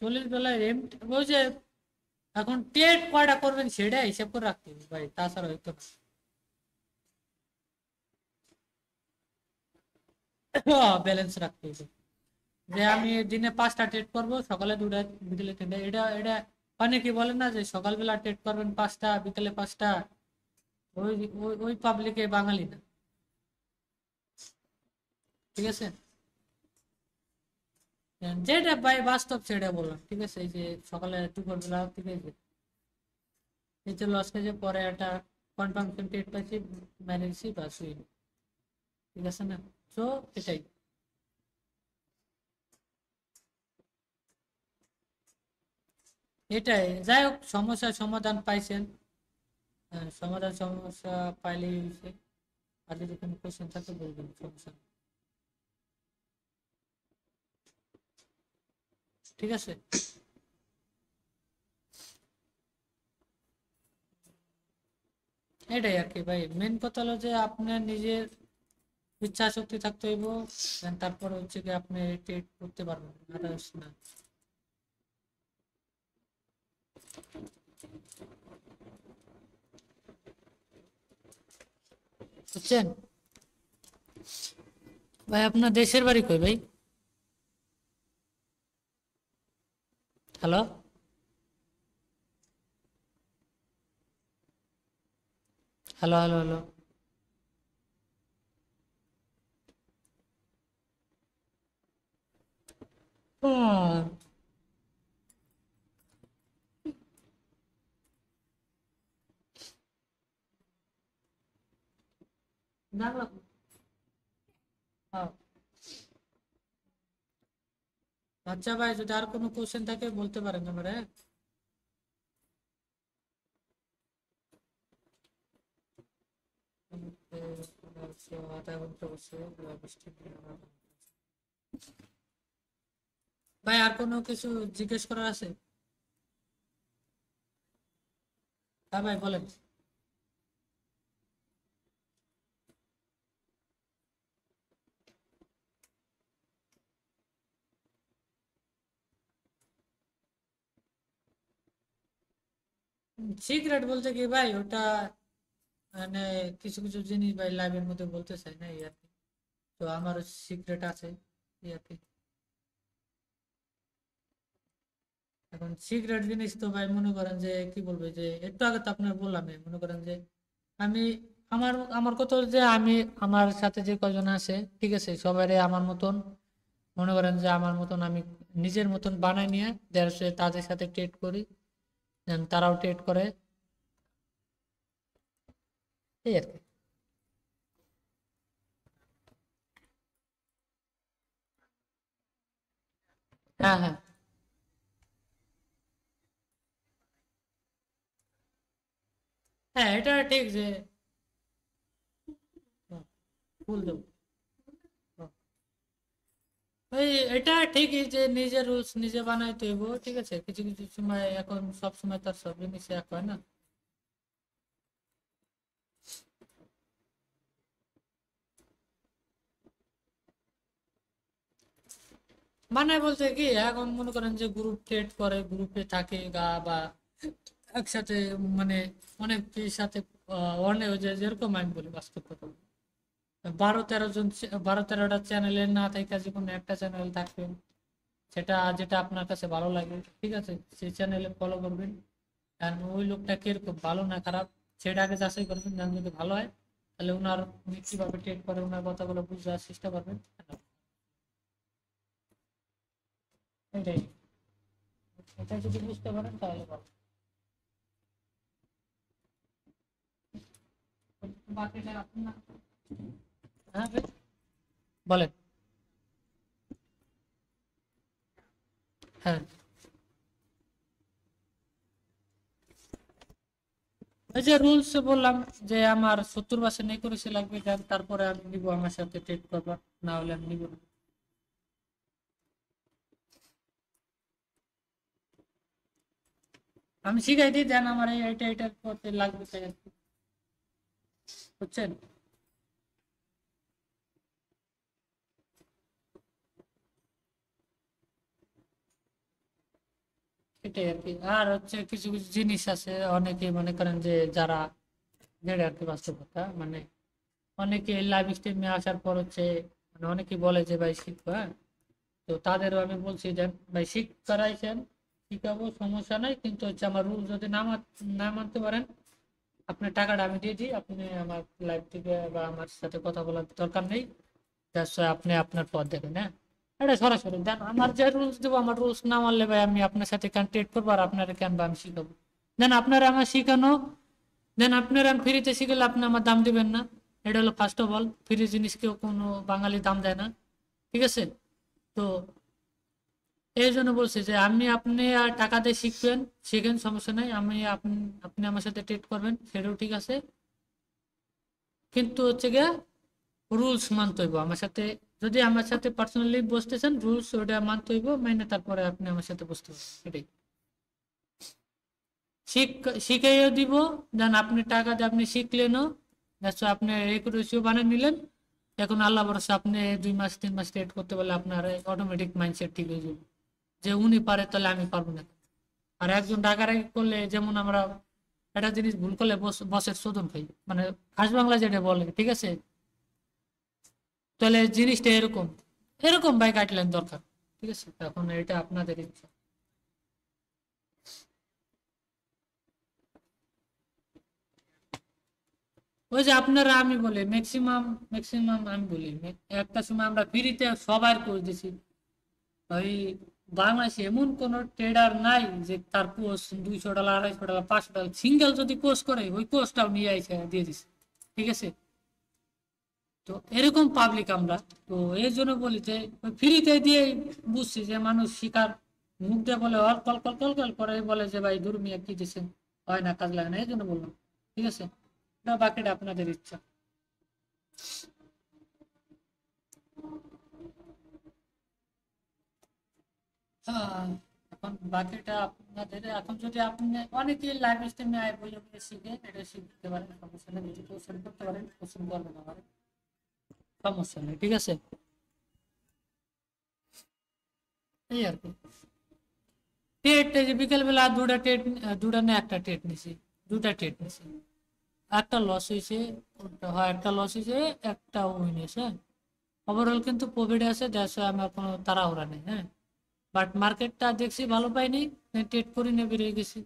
40 বেলায় এম, ওই যে এখন ট্রেড কয়টা করবেন সেটা হিসাব করে রাখতে হবে ভাই, তাছাড়া হয়তো ব্যালেন্স রাখতে হবে। যে আমি দিনে 5টা ট্রেড করবো, সকালে 2টা, বিকেলে 3টা, এটা অনেকে বলে না যে সকালবেলা ট্রেড করবেন 5টা, বিকেলে 5টা, ওই ওই পাবলিকে বাঙালি না, ঠিক আছে। যেটা ভাই বাস্তব সেটা বললাম, ঠিক আছে, এই যে সকালে দুপুরবেলা থেকে এই যে লস খেয়েছে, পরে একটা কনফার্মেশন ট্রেড পাইছি, ম্যানেজছি, বাস হইল, ঠিক আছে না? তো এটাই, এটাই যাই হোক, সমস্যার সমাধান পাইছেন। সমাধান সমস্যা পাইলেই হয়েছে। আর যদি কোনো কোশ্চেন থাকে বলবেন, সমস্যা নেই। ঠিক আছে। এটাই আর কি ভাই, মেন কথা হলো যে আপনার নিজের ইচ্ছা শক্তি থাকতে হইব, তারপর হচ্ছে কি আপনি ট্রেড করতে পারবেন, আদার্স না। বুঝছেন ভাই? আপনার দেশের বাড়ি কই ভাই? Hello hello hello hello. জানলাম। হ্যাঁ। আচ্ছা ভাই, যদি আর কোনো কোশ্চেন থাকে বলতে পারেন আমার, হ্যাঁ। আধা ঘন্টা বসে ভাই, আর কোনো কিছু জিজ্ঞেস করার আছে? হ্যাঁ ভাই, বলেন। সিক্রেট বলতে কি ভাই, ওটা মানে কিছু কিছু জিনিস ভাই লাইভের মধ্যে বলতে চাই না, এই আর কি। তো আমার সিক্রেট আছে, এই আর কি। এখন সিক্রেট জিনিস তো ভাই মনে করেন যে কি বলবো, যে একটু আগে তো আপনার বললাম, মনে করেন যে আমি আমার আমার কথা হলো যে আমি আমার সাথে যে কজন আছে ঠিক আছে সবাই আমার মতন, মনে করেন যে আমার মতন আমি নিজের মতন বানাই নিয়ে দেড়শো তাদের সাথে ট্রেড করি, then তারাও ট্রেড করে, এই আর কি। হ্যাঁ হ্যাঁ হ্যাঁ, এটা ঠিক যে ফুল দেবো। ওই এটা ঠিকই যে নিজের রুলস নিজে বানাইতে হইব, ঠিক আছে, কিছু কিছু সময় এখন সব সময় তার সব জিনিস এক হয় না। মানে বলতে কি এখন মনে করেন যে গ্রুপ ট্রেড করে, গ্রুপে থাকে গা বা একসাথে, মানে অনেকের সাথে অনেক যে যেরকম আমি বলি বাস্তব কথা বলি। 12-13 জন 12-13টা চ্যানেলে না থাকে যে কোনো একটা চ্যানেল থাকবেন, সেটা যেটা আপনার কাছে ভালো লাগে ঠিক আছে সেই চ্যানেলে ফলো করবেন। আর ওই লোকটা কিরকম ভালো না খারাপ সেটা আগে যাচাই করবেন, যেন যদি ভালো হয় তাহলে উনার উনি কিভাবে ট্রেড করে ওনার কথাগুলো বুঝার চেষ্টা করবেন। এটাই, এটা যদি বুঝতে পারেন তাহলে ভালো। বাকিটা আপনার, হ্যাঁ ভাই, বলেন। হ্যাঁ, ওই যে রুলস বললাম যে আমার 70% একুরেসি লাগবে, তারপরে আমি নিবো, আমার সাথে ট্রেড করবা, না হলে আমি নিবো না। আমি শিখাই দিই, দেন আমার এইটা এটার পথে লাগবে তাই আর কি, বুঝছেন। এটাই আর কি। আর হচ্ছে কিছু কিছু জিনিস আছে অনেকে মনে করেন যে যারা, যেটা আর কি বাস্তব কথা, মানে অনেকে লাইভ স্ট্রিমে আসার পর হচ্ছে, মানে অনেকে বলে যে ভাই শিখবো, হ্যাঁ, তো তাদেরও আমি বলছি যে ভাই করাইছেন, শিখাবো সমস্যা নাই, কিন্তু হচ্ছে আমার রুল যদি না মানতে পারেন আপনার টাকাটা আমি দিয়ে দিই, আপনি আমার লাইভ থেকে বা আমার সাথে কথা বলার দরকার নেই, আপনি আপনার পথ দেখেন, হ্যাঁ। এটা সরাসরি দেন, আমার যে রুলস দেবো আমার রুলস না মানলে ভাই আমি আপনার সাথে কন্ট্যাক্ট করবো, আর আপনার কেন বা আমি শিখাবো, দেন আপনারা আমার শিখানো, দেন আপনারা আমি ফ্রিতে শিখলে আপনি আমার দাম দিবেন না। এটা হলো ফার্স্ট অফ অল, ফ্রি জিনিস কেউ কোনো বাঙালি দাম দেয় না, ঠিক আছে। তো এই জন্য বলছি যে আমি আপনি আর টাকা দিয়ে শিখবেন, শিখেন সমস্যা নাই, আমি আপনি আপনি আমার সাথে ট্রেড করবেন সেটাও ঠিক আছে, কিন্তু হচ্ছে গিয়ে রুলস মানতে হইব আমার সাথে। যদি আমার সাথে পার্সোনালি বসতে চান রুলস ওটা মানতে হইব, মানে তারপরে আপনি আমার সাথে বসতে হবে, এটাই। শিখাইও দিব, দেন আপনি টাকা দিয়ে আপনি শিখলেনও, আপনি একুরেসিও বানিয়ে নিলেন। এখন আল্লাহ ভরসা, আপনি 2 মাস 3 মাস ট্রেড করতে পারলে আপনার অটোমেটিক মাইন্ডসেট ঠিক হয়ে যাবে যে উনি পারে তাহলে আমি পারবো না। আর একজন রাগারাগি করলে, যেমন আমরা একটা জিনিস ভুল করলে বসের শোধন খাই, মানে খাস বাংলা যেটা বলে, ঠিক আছে, তাহলে জিনিসটা এরকম, এরকম ভাই গাইডলাইন দরকার, ঠিক আছে, এখন এটা আপনাদের ইচ্ছা। ওই যে আপনারা, আমি বলি ম্যাক্সিমাম ম্যাক্সিমাম আমি বলি একটা সময় আমরা ফ্রিতে সবার করে দিছি, ওই বাংলাদেশে এমন কোন ট্রেডার নাই যে তার কোর্স $200 $250 $500 সিঙ্গেল যদি কোর্স করে ওই কোর্সটাও নিয়ে এসে দিয়ে দিছে, ঠিক আছে। তো এরকম পাবলিক আমরা, তো এই জন্য বলি যে ফ্রিতে দিয়ে বুঝছি যে মানুষ শিকার, মুখ দিয়ে বলে all call call call call করে বলে যে ভাই দূর মিয়া কি দিচ্ছেন, হয় না, কাজ লাগে না, এই জন্য বললাম, ঠিক আছে। না, বাকিটা আপনাদের ইচ্ছা। হ্যাঁ, এখন বাকিটা আপনাদের, এখন যদি আপনি অনেকে লাইভ স্ট্রিমে আয় বলে বলে শিখে এটা শিখতে পারেন, সমস্যা নেই, যদি কোশ্চেন করতে পারেন কোশ্চেন করবেন আমার, সমস্যা নেই, ঠিক আছে, এই আর কি। টেট এই যে বিকেলবেলা দুটা টেট, দুটা না একটা টেট নিছি, দুটা টেট নিছি, একটা লস হয়েছে, হয় একটা লস হয়েছে, একটা উইন হয়েছে, ওভারঅল কিন্তু প্রফিট আছে, দেড়শো, আমার কোনো তাড়াহুড়া নেই, হ্যাঁ। বাট মার্কেটটা দেখছি ভালো পাইনি, ট্রেড করে নিয়ে বেরিয়ে গেছি।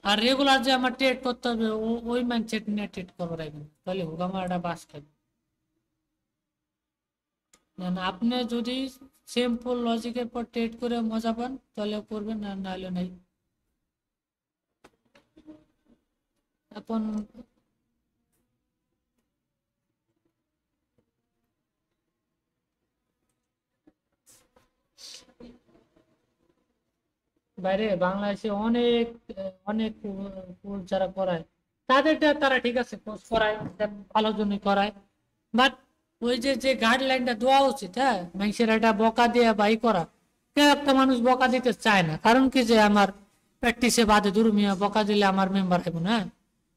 আর রেগুলার যে আমার ট্রেড করতে হবে ওই মাইন্ডসেট নিয়ে ট্রেড করবো রাখবেন, তাহলে হুকামারাটা বাস খাবে। আপনি যদি সিম্পল লজিকের পর ট্রেড করে মজা পান তাহলে করবেন, না নাহলে নাই। এখন বাইরে বাংলাদেশে অনেক অনেক কোর্স যারা করায় তাদেরটা তারা ঠিক আছে, কোর্স করায় ভালোর জন্য করায়, বাট ওই যে যে গাইডলাইনটা দেওয়া উচিত, হ্যাঁ মানুষের একটা বকা দিয়ে বাই করা, কেউ একটা মানুষ বকা দিতে চায় না, কারণ কি যে আমার প্র্যাকটিসে বাদে দুর্মিয়া বকা দিলে আমার মেম্বার হইব না।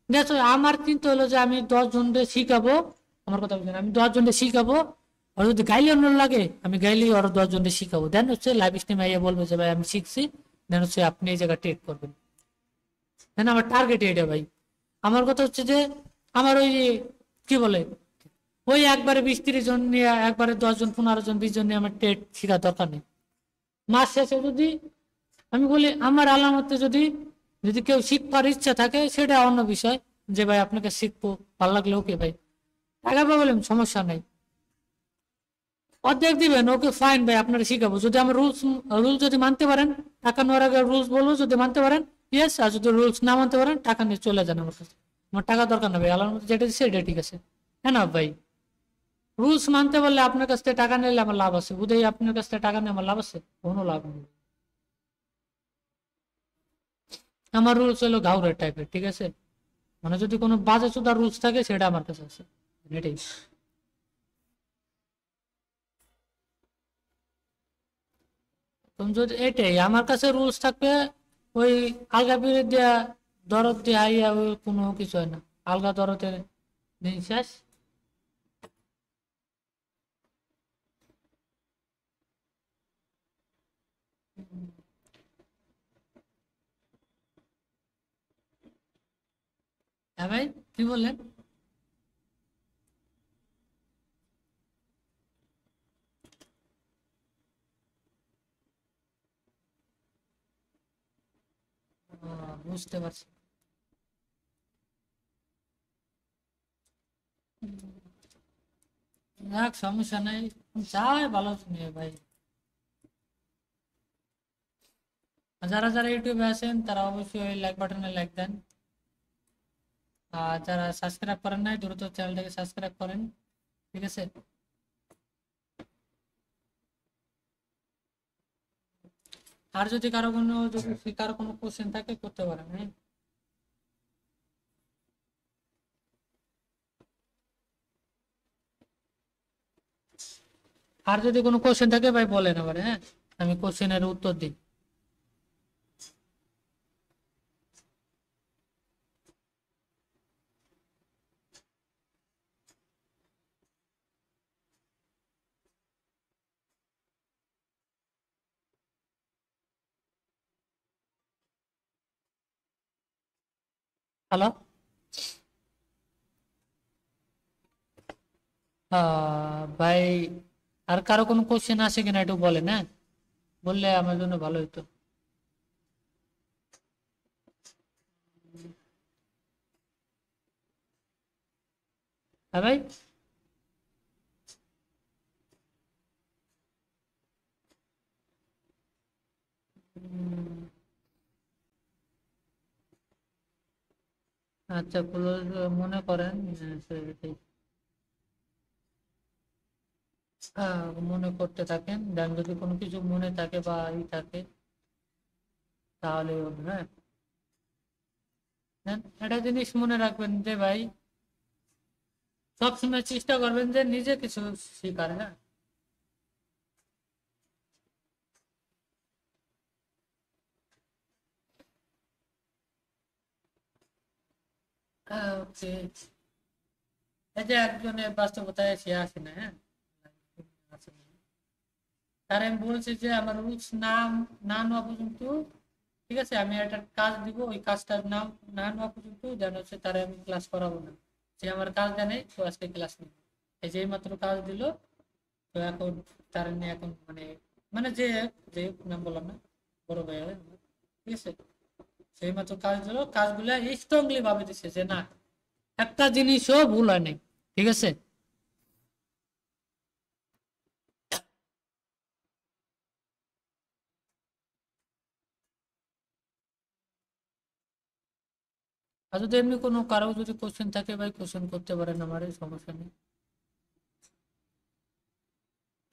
দেখো আমার চিন্তা হলো যে আমি 10 জনকে শিখাবো, আমার কথা বলছেন, আমি 10 জনকে শিখাবো, আর যদি গাইলে অন্য লাগে আমি গাইলে আরো 10 জনকে শিখাবো, দেন হচ্ছে লাইভ স্ট্রিমে আইয়া বলবো যে ভাই আমি শিখছি, দেন হচ্ছে আপনি এই জায়গায় ট্রেড করবেন। দেন আমার টার্গেট এটা ভাই। আমার কথা হচ্ছে যে আমার ওই যে কি বলে ওই একবারে 20-30 জন নিয়ে, একবারে 10 জন 15 জন 20 জন নিয়ে আমার ট্রেড শেখার দরকার নেই। মাস শেষে যদি আমি বলি আমার আলামতে যদি যদি কেউ শিখবার ইচ্ছা থাকে সেটা অন্য বিষয়, যে ভাই আপনাকে শিখবো ভালো লাগলে ওকে ভাই টাকা পাবেন সমস্যা নাই, অর্ধেক দিবেন ওকে ফাইন ভাই আপনারা শিখাবো, যদি আমার রুলস রুল যদি মানতে পারেন টাকা নেওয়ার আগে রুলস বলবো, যদি মানতে পারেন ইয়েস, আর যদি রুলস না মানতে পারেন টাকা নিয়ে চলে যান আমার কাছে, আমার টাকা দরকার না ভাই, আল্লাহর মধ্যে যেটা দিচ্ছে এটা ঠিক আছে। হ্যাঁ না ভাই, রুলস মানতে পারলে আপনার কাছ থেকে টাকা নিলে আমার লাভ আছে, বুঝেই আপনার কাছ থেকে টাকা নিয়ে আমার লাভ আছে, কোনো লাভ নেই। আমার রুলস হলো ঘাউরের টাইপের, ঠিক আছে, মানে যদি কোনো বাজে চোদার রুলস থাকে সেটা আমার কাছে আছে, এটাই। তুমি যদি এটাই আমার কাছে রুলস থাকবে, ওই আলগা পিরিয়ড দিয়া দরদ দিয়ে আইয়া ওই কোনো কিছু হয় না, আলগা দরদের দিন শেষ। হ্যাঁ ভাই, কি বললেন? বুঝতে পারছি। যাক সমস্যা নাই, যাই ভালো নিয়ে ভাই। আর যারা যারা ইউটিউবে আছেন তারা অবশ্যই লাইক বাটনে লাইক দেন, আর যারা সাবস্ক্রাইব করেন নাই দ্রুত চ্যানেলটাকে সাবস্ক্রাইব করেন, ঠিক আছে। আর যদি কারো কোনো কোশ্চেন থাকে করতে পারেন, হ্যাঁ। আর যদি কোনো কোশ্চেন থাকে ভাই বলেন আবার, হ্যাঁ, আমি কোশ্চেনের উত্তর দিই। হ্যালো, ভাই আর কারো কোনো কোশ্চেন আছে কিনা একটু বলেন, হ্যাঁ, বললে আমার জন্য ভালো হতো। হ্যাঁ ভাই। উম, আচ্ছা মনে করেন মনে করতে থাকেন, দেন যদি কোনো কিছু মনে থাকে বা ই থাকে তাহলে হবে, হ্যাঁ। দেন একটা জিনিস মনে রাখবেন যে ভাই সবসময় চেষ্টা করবেন যে নিজে কিছু শিকার, হ্যাঁ। ওকে, এই যে একজনের বাস্তবতায় সে আসে না, হ্যাঁ, আসে না। তার আমি বলছি যে আমার রুলস নাম না নেওয়া পর্যন্ত, ঠিক আছে, আমি একটা কাজ দিব, ওই কাজটার নাম না নেওয়া পর্যন্ত যেন হচ্ছে তারা আমি ক্লাস করাবো না, যে আমার কাজ জানে তো আজকে ক্লাস নেই, এই যে মাত্র কাজ দিল, এখন তার নিয়ে এখন মানে মানে যে যে নাম বললাম না, বড় ভাই হয় আমার, ঠিক আছে, সেই মাত্র কাজগুলো স্ট্রংলি ভাবে দিচ্ছে যে না, একটা জিনিসও ভুল হয় নাই, ঠিক আছে। আর যদি এমনি কোনো কারো যদি কোশ্চেন থাকে ভাই কোশ্চেন করতে পারেন, আমার এই সমস্যা নেই।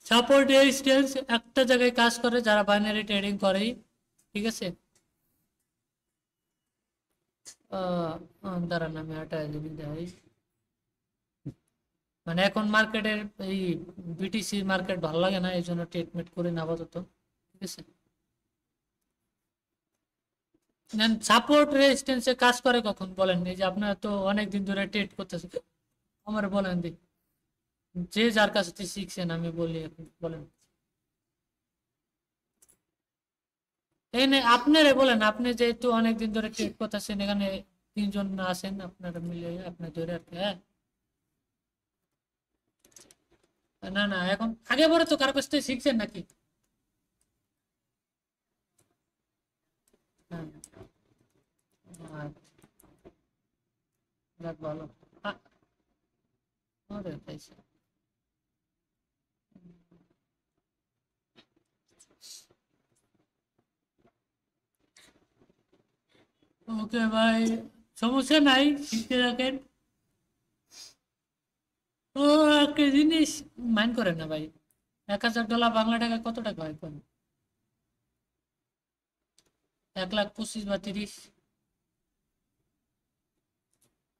সাপোর্ট রেজিস্ট্যান্স একটা জায়গায় কাজ করে যারা বাইনারি ট্রেডিং করে, ঠিক আছে। দাঁড়ান আমি একটা জিনিস দেখাই। মানে এখন মার্কেটের এই বিটিসি মার্কেট ভালো লাগে না, এই জন্য ট্রিটমেন্ট করে না আপাতত, ঠিক আছে। সাপোর্ট রেজিস্ট্যান্সে কাজ করে কখন বলেন, এই যে আপনারা তো অনেক দিন ধরে ট্রেড করতেছে, আমার বলেন দি, যে যার কাছ থেকে শিখছেন আমি বলি এখন বলেন। এই নে আপনারে বলেন, আপনি যেহেতু অনেকদিন ধরে ট্রেড করতেছেন, এখানে তিনজন আছেন আপনারা মিলে আপনার ধরে আর কি, হ্যাঁ। না না, এখন আগে পরে তো কারো কাছ থেকে শিখছেন নাকি? হ্যাঁ, আচ্ছা, যাক ভালো। আ- আরে তাইছে। ওকে ভাই, সমস্যা নাই, শিখতে থাকেন। ও, একটা জিনিস মাইন্ড করেন না ভাই, 1,000 ডলার বাংলা টাকা কত টাকা হয় কোন? 1,25,000 বা 30,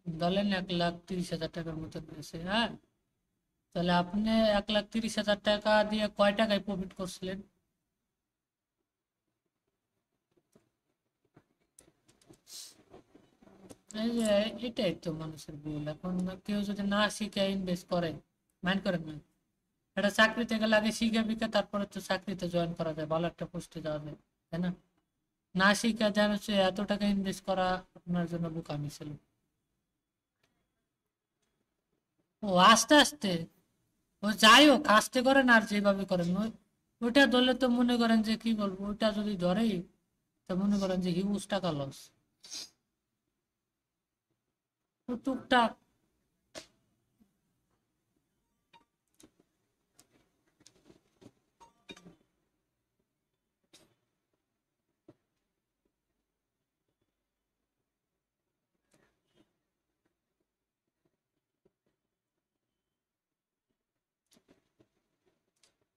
ধরেন 1,30,000 টাকার মতো আছে, হ্যাঁ। তাহলে আপনি 1,30,000 টাকা দিয়ে কয় টাকায় প্রফিট করছিলেন? এই যে এটাই তো মানুষের ভুল, এখন কেউ যদি না শিখে ইনভেস্ট করে, মাইন্ড করেন না, এটা চাকরিতে গেলে আগে শিখে বিকে তারপরে তো চাকরিতে জয়েন করা যায়, ভালো একটা পোস্টে যাওয়া যায়, তাই না? না শিখে যেন সে এত টাকা ইনভেস্ট করা আপনার জন্য বোকামি ছিল। ও আস্তে আস্তে, ও যাই হোক আস্তে করেন আর যেভাবে করেন ওইটা ধরলে তো মনে করেন যে কি বলবো, ওইটা যদি ধরেই তো মনে করেন যে হিউজ টাকা লস। তো টুকটাক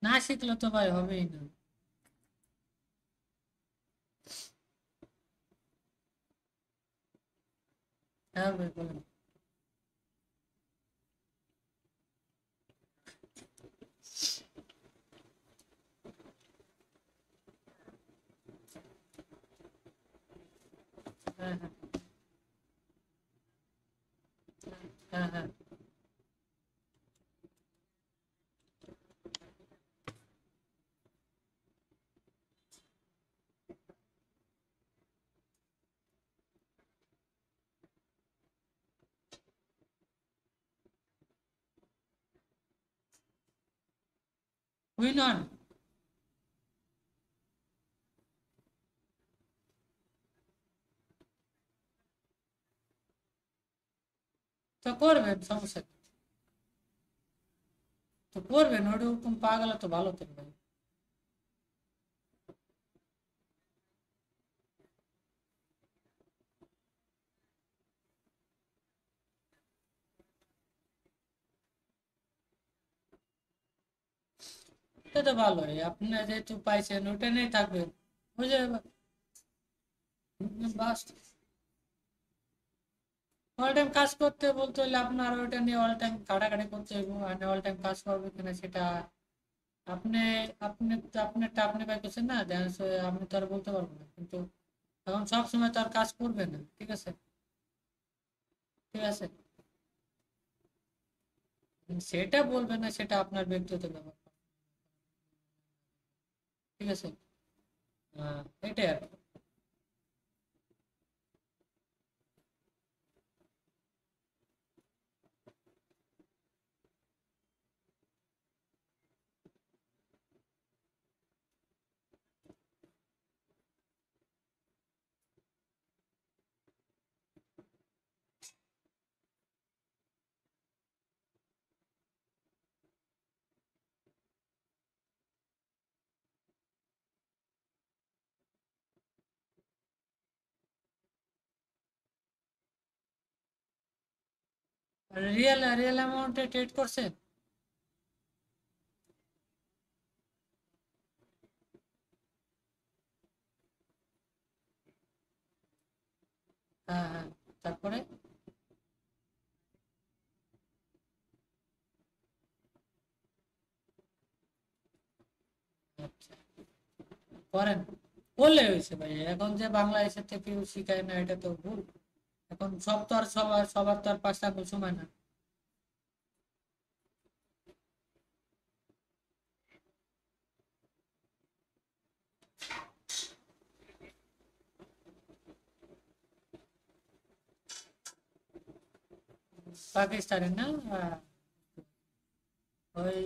না শিখলে তো ভাই হবেই না। হ্যাঁ ভাই বলেন। হ্যাঁ হ্যাঁ হ্যাঁ হ্যাঁ। বুঝলেন, তো করবেন সমস্যা কি? তো করবেন ওরকম পাগলা তো ভালো তো ভাই। এটা তো ভালোই, আপনি যেহেতু পাইছেন ওটা নিয়ে থাকবেন, ওই যে বাস, অল টাইম কাজ করতে বলতে হলে আপনার ওইটা নিয়ে অল টাইম কাটাকাটি করতে হবে, আর অল টাইম কাজ করবে কিনা সেটা আপনি আপনি আপনারটা আপনি পাইতেছেন না, আমি তো আর বলতে পারবো না, কিন্তু এখন সব সময় তো আর কাজ করবে না, ঠিক আছে। ঠিক আছে, সেটা বলবে না, সেটা আপনার ব্যক্তিগত ব্যাপার, ঠিক আছে। এটাই আর কি। রিয়েল রিয়েল অ্যামাউন্টে ট্রেড করছেন? হ্যাঁ হ্যাঁ, তারপরে? আচ্ছা, করেন, করলে হয়েছে ভাই। এখন যে বাংলাদেশের থেকে কেউ শিখায় না, এটা তো ভুল। এখন সব তো আর সবার সবার তো আর 5 আঙ্গুল সময় না। পাকিস্তানের না? ওই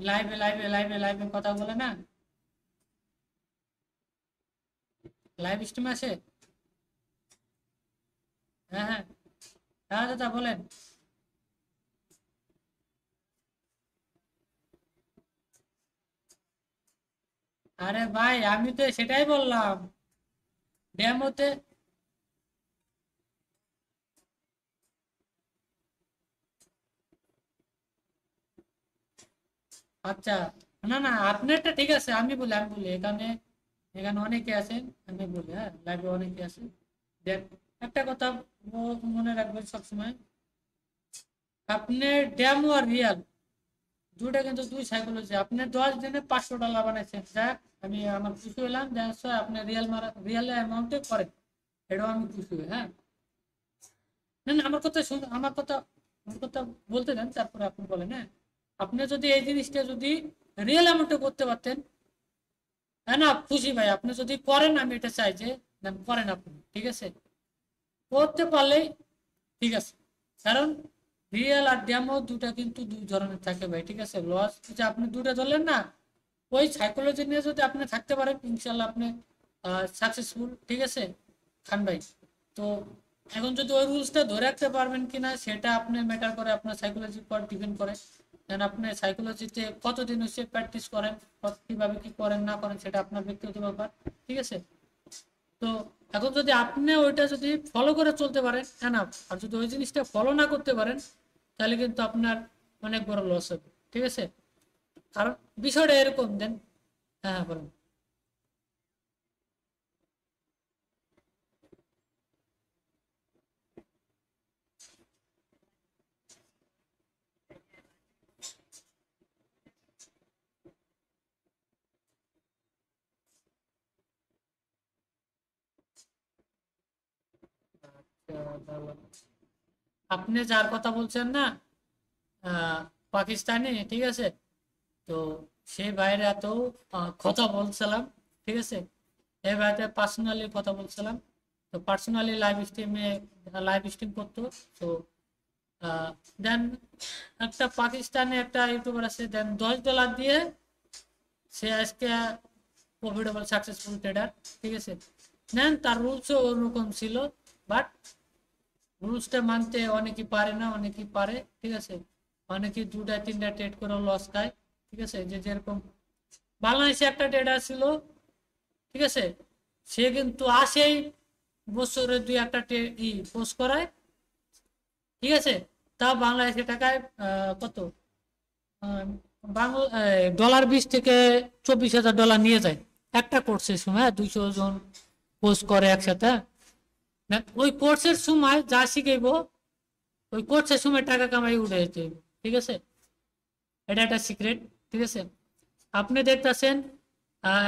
লাইভে লাইভে লাইভে লাইভে কথা বলে না, লাইভ স্ট্রিম আসে। হ্যাঁ হ্যাঁ, হ্যাঁ দাদা বলেন। আরে ভাই, আমি তো সেটাই বললাম ডেমোতে। আচ্ছা, না না, আপনারটা ঠিক আছে, আমি বলি এখানে, এখানে অনেকে আছেন, আমি বলি হ্যাঁ, লাইভে অনেকে আছেন। দেখ, একটা কথা মনে রাখবেন সবসময়, আপনি ডেমো আর রিয়াল দুইটা কিন্তু দুই সাইকোলজি। আপনি 10 দিনে $500 বানাইছেন, যাক আমি আমার খুশি হলাম যে আচ্ছা, আপনি রিয়াল মারা রিয়াল অ্যামাউন্টে করেন, এটাও আমি খুশি হই। হ্যাঁ, না না, আমার কথা বলতে দেন, তারপরে আপনি বলেন। হ্যাঁ, আপনি যদি এই জিনিসটা যদি রিয়েল অ্যামাউন্টে করতে পারতেন, হ্যাঁ না খুশি ভাই, আপনি যদি করেন, আমি এটা চাই যে দেন করেন আপনি, ঠিক আছে, করতে পারলেই ঠিক আছে। কারণ রিয়েল আর ডেমো দুটা কিন্তু দুই ধরনের থাকে ভাই, ঠিক আছে। লস যে আপনি দুটা ধরলেন না, ওই সাইকোলজি নিয়ে যদি আপনি থাকতে পারেন, ইনশাল্লাহ আপনি সাকসেসফুল, ঠিক আছে খান ভাই। তো এখন যদি ওই রুলসটা ধরে রাখতে পারবেন কিনা, সেটা আপনি ম্যাটার করে, আপনার সাইকোলজির পর ডিপেন্ড করে। দেন আপনি সাইকোলজিতে কতদিন হচ্ছে প্র্যাকটিস করেন, কিভাবে কি করেন না করেন, সেটা আপনার ব্যক্তিগত ব্যাপার, ঠিক আছে। তো এখন যদি আপনি ওইটা যদি ফলো করে চলতে পারেন, হ্যাঁ না, আর যদি ওই জিনিসটা ফলো না করতে পারেন, তাহলে কিন্তু আপনার অনেক বড় লস হবে, ঠিক আছে। কারণ বিষয়টা এরকম দেন। হ্যাঁ হ্যাঁ, বলুন। আপনি যার কথা বলছেন না, আহ, পাকিস্তানি, ঠিক আছে। তো সেই বাইরে এত কথা বলছিলাম, ঠিক আছে, এই বাইরে পার্সোনালি কথা বলছিলাম। তো পার্সোনালি লাইভ স্ট্রিম করতো। তো দেন একটা পাকিস্তানি একটা ইউটিউবার আছে, দেন $10 দিয়ে সে আজকে প্রফিটেবল সাকসেসফুল ট্রেডার, ঠিক আছে। দেন তার রুলসও ওরকম ছিল, বাট রুলসটা মানতে অনেকেই পারে না, অনেকেই পারে, ঠিক আছে। অনেকেই দুটা তিনটা ট্রেড করে লস খায়, ঠিক আছে। যে যেরকম বাংলাদেশে একটা ট্রেডার ছিল, ঠিক আছে, সে কিন্তু আসেই বছরে দুই একটা পোস্ট করায়, ঠিক আছে। তা বাংলাদেশের টাকায় কত বাংলা $20,000 থেকে $24,000 নিয়ে যায় একটা কোর্সের সময়। 200 জন পোস্ট করে একসাথে। না, ওই কোর্সের সময় যা শিখাইবো, ওই কোর্সের সময় টাকা কামাই উঠে যেতে হইব, ঠিক আছে। এটা একটা সিক্রেট, ঠিক আছে। আপনি দেখতেছেন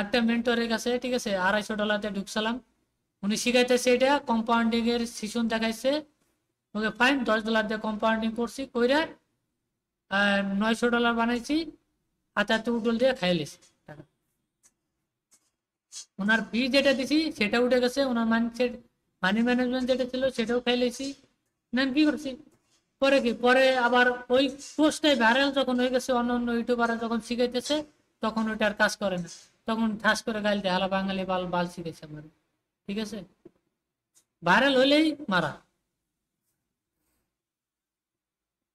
একটা মেন্টরের কাছে, ঠিক আছে, $250 ঢুকছিলাম, উনি শিখাইতেছে, এটা কম্পাউন্ডিং এর সেশন দেখাইছে, ওকে ফাইন, $10 দিয়ে কম্পাউন্ডিং করছি, কইরা $900 বানাইছি, হাতে হাতে উঠল দিয়ে খাইলিছি টাকা। ওনার ফি যেটা দিছি সেটা উঠে গেছে, ওনার মানি ম্যানেজমেন্ট যেটা ছিল সেটাও খাইলেছি। নেন কি করছি, পরে কি, পরে আবার ওই পোস্টটাই ভাইরাল যখন হয়ে গেছে, অন্য অন্য ইউটিউবার যখন শিখাইতেছে, তখন ওইটা আর কাজ করে না, তখন ঠাস করে গাইল দেয়, হালা বাঙালি বাল বাল শিখেছে আমার, ঠিক আছে। ভাইরাল হইলেই মারা,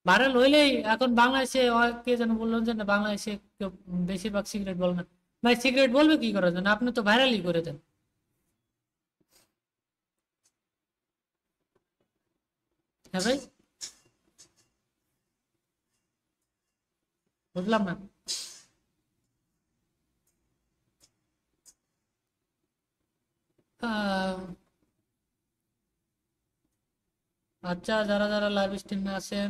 ভাইরাল হইলেই এখন বাংলাদেশে কে যেন বললেন যে না, বাংলাদেশে কেউ বেশিরভাগ সিগারেট বলে না। ভাই সিগারেট বলবে কি করার জন্য, আপনি তো ভাইরালই করে দেন। হ্যাঁ ভাই, বুঝলাম না। আহ, আচ্ছা, যারা যারা লাইভ স্ট্রিমে আছেন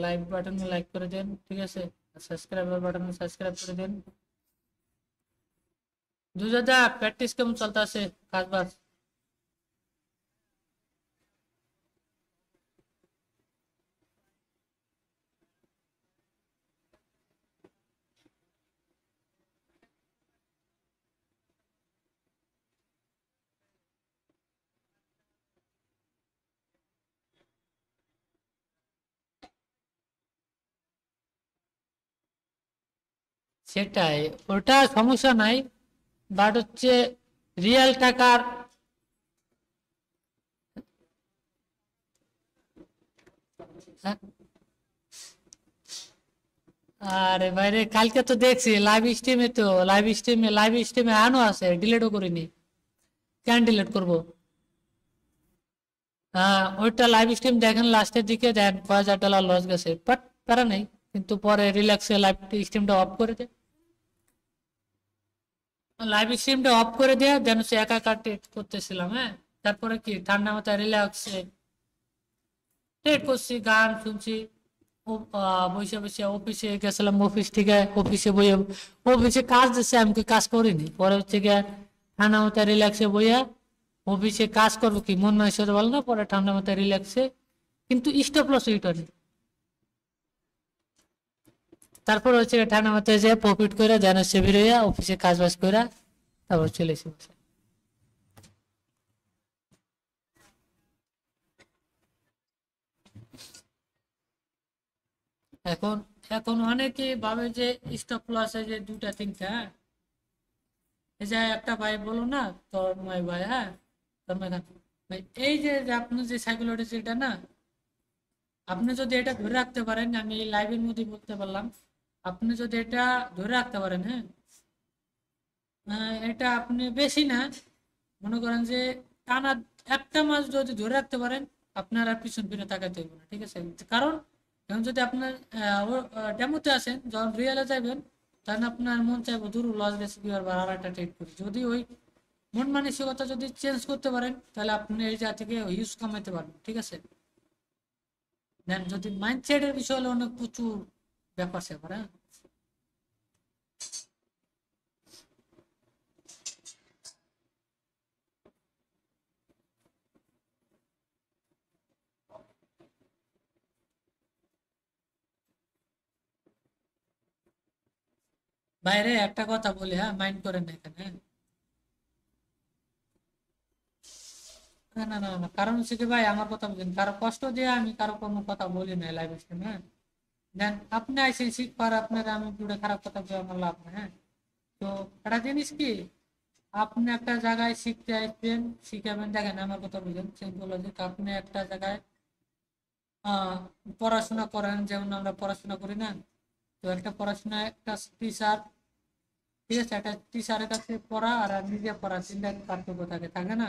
লাইভ বাটনে লাইক করে দেন, ঠিক আছে, সাবস্ক্রাইবার বাটনে সাবস্ক্রাইব করে দেন। দুজাদা প্র্যাকটিস কেমন চলতে আছে, কাজ বাজ? সেটাই, ওটা সমস্যা নাই, বাট হচ্ছে রিয়েল টাকার। হ্যাঁ, আরে বাইরে কালকে তো দেখছি লাইভ স্ট্রিমে আনো আছে, ডিলিটও করিনি। কেন ডিলিট করবো? ওইটা লাইভ স্ট্রিম দেখেন, লাস্টের দিকে দেন $5000 লস গেছে, বাট প্যারা নেই। কিন্তু পরে রিল্যাক্সে লাইভ স্ট্রিমটা অফ করে দে, লাইভ স্ট্রিমটা অফ করে দিয়ে দেন সে একা একা ট্রেড করতেছিলাম, হ্যাঁ। তারপরে কি ঠান্ডা মাথায় রিল্যাক্সে ট্রেড করছি, গান শুনছি। বসে বসে অফিসে গেছিলাম, অফিস থেকে অফিসে বইয়ে অফিসে কাজ দিচ্ছে, আমি কি কাজ করিনি। পরে হচ্ছে গিয়ে ঠান্ডা মাথায় রিল্যাক্সে বইয়া অফিসে কাজ করবো কি মন নয় সেটা বল না, পরে ঠান্ডা মাথায় রিল্যাক্সে, কিন্তু স্টপ লস উইটা নেই। তারপর হচ্ছে গিয়ে ঠান্ডা মাথায় যে প্রফিট করে দেন হচ্ছে বেরোয়া অফিসে কাজ বাজ করে তারপর চলে এসে বসে। এখন এখন অনেকে ভাবে যে স্টপ লস যে দুটা তিনটা, হ্যাঁ। এই যে একটা ভাই বলো না, তন্ময় ভাই, হ্যাঁ, তন্ময় খান ভাই, এই যে আপনি যে সাইকোলজি এটা না, আপনি যদি এটা ধরে রাখতে পারেন, আমি এই লাইভের মধ্যে বলতে পারলাম, আপনি যদি এটা ধরে রাখতে পারেন, হ্যাঁ, এটা আপনি বেশি না, মনে করেন যে টানা একটা মাস যদি ধরে রাখতে পারেন, আপনার আর পিছন ফিরে তাকাতে হবে না, ঠিক আছে। কারণ এখন যদি আপনার ডেমোতে আসেন, যখন রিয়েলে যাবেন, তখন আপনার মন চাইবো দূর লস গেছে কি আর একটা ট্রেড করি। যদি ওই মন মানসিকতা যদি চেঞ্জ করতে পারেন, তাহলে আপনি এই জায়গা থেকে হিউজ কামাইতে পারবেন, ঠিক আছে। দেন যদি মাইন্ডসেটের বিষয় হলে অনেক প্রচুর ব্যাপার স্যাপার, হ্যাঁ। বাইরে একটা কথা বলি, হ্যাঁ, মাইন্ড করেন না এখানে, হ্যাঁ। না না না না, কারণ হচ্ছে কি ভাই, আমার কথা বুঝেন, কারো কষ্ট দিয়ে আমি কারো কোনো কথা বলি না লাইভ স্ট্রিমে, হ্যাঁ। দেন আপনি আইসেন শিখবার, আপনার আমি পুরো খারাপ কথা বলে আমার লাভ নেই, হ্যাঁ। তো একটা জিনিস কি, আপনি একটা জায়গায় শিখতে আসবেন, শিখাবেন, দেখেন আমার কথা বুঝেন, সিম্পল লজিক, আপনি একটা জায়গায় আহ পড়াশোনা করেন, যেমন আমরা পড়াশোনা করি না, তো একটা পড়াশোনা একটা টিচার, ঠিক আছে, একটা টিচারের কাছে পড়া আর নিজে পড়া তিনটা পার্থক্য থাকে, থাকে না,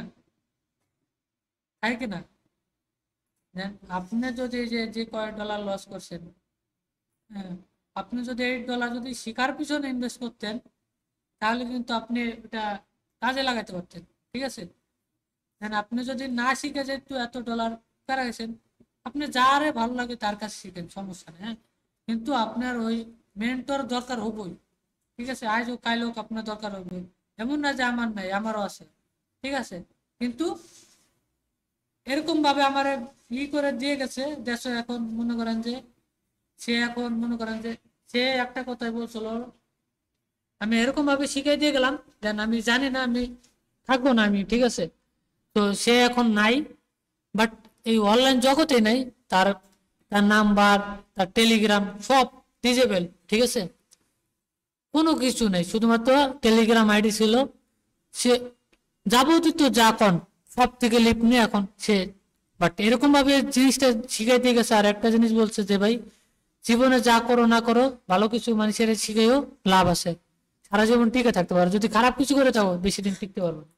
থাকে কি না? দেন আপনি যদি এই যে যে কয়েক ডলার লস করছেন, হ্যাঁ, আপনি যদি $8 যদি শিকার পিছনে ইনভেস্ট করতেন, তাহলে কিন্তু আপনি এটা কাজে লাগাতে পারতেন, ঠিক আছে। দেন আপনি যদি না শিখে যেহেতু $1 পেরা গেছেন, আপনি যারে ভালো লাগে তার কাছে শিখেন, সমস্যা নেই, হ্যাঁ। কিন্তু আপনার ওই মেন্টর দরকার হবই, ঠিক আছে, আজ হোক কাল হোক আপনার দরকার হবে। এমন না যে আমার নাই, আমারও আছে, ঠিক আছে। কিন্তু এরকম ভাবে আমার করে দিয়ে গেছে দেশে, এখন মনে করেন যে সে এখন মনে করেন যে সে একটা কথাই বলছিল, আমি এরকম ভাবে শিখাই দিয়ে গেলাম, দেন আমি জানি না আমি থাকবো না আমি, ঠিক আছে। তো সে এখন নাই, বাট এই অনলাইন জগতে নাই, তার তার নাম্বার, তার টেলিগ্রাম সব ডিজেবল, ঠিক আছে। কোনো কিছু নেই, শুধুমাত্র টেলিগ্রাম আইডি ছিল। সে যাবতীয় যা কন সব থেকে লিপ নিয়ে এখন সে, বাট এরকম ভাবে জিনিসটা শিখাই দিয়ে গেছে। আর একটা জিনিস বলছে যে ভাই, জীবনে যা করো না করো, ভালো কিছু মানুষের শিখেও লাভ আছে, সারা জীবন টিকে থাকতে পারো। যদি খারাপ কিছু করে থাকো বেশি দিন টিকতে পারবো না,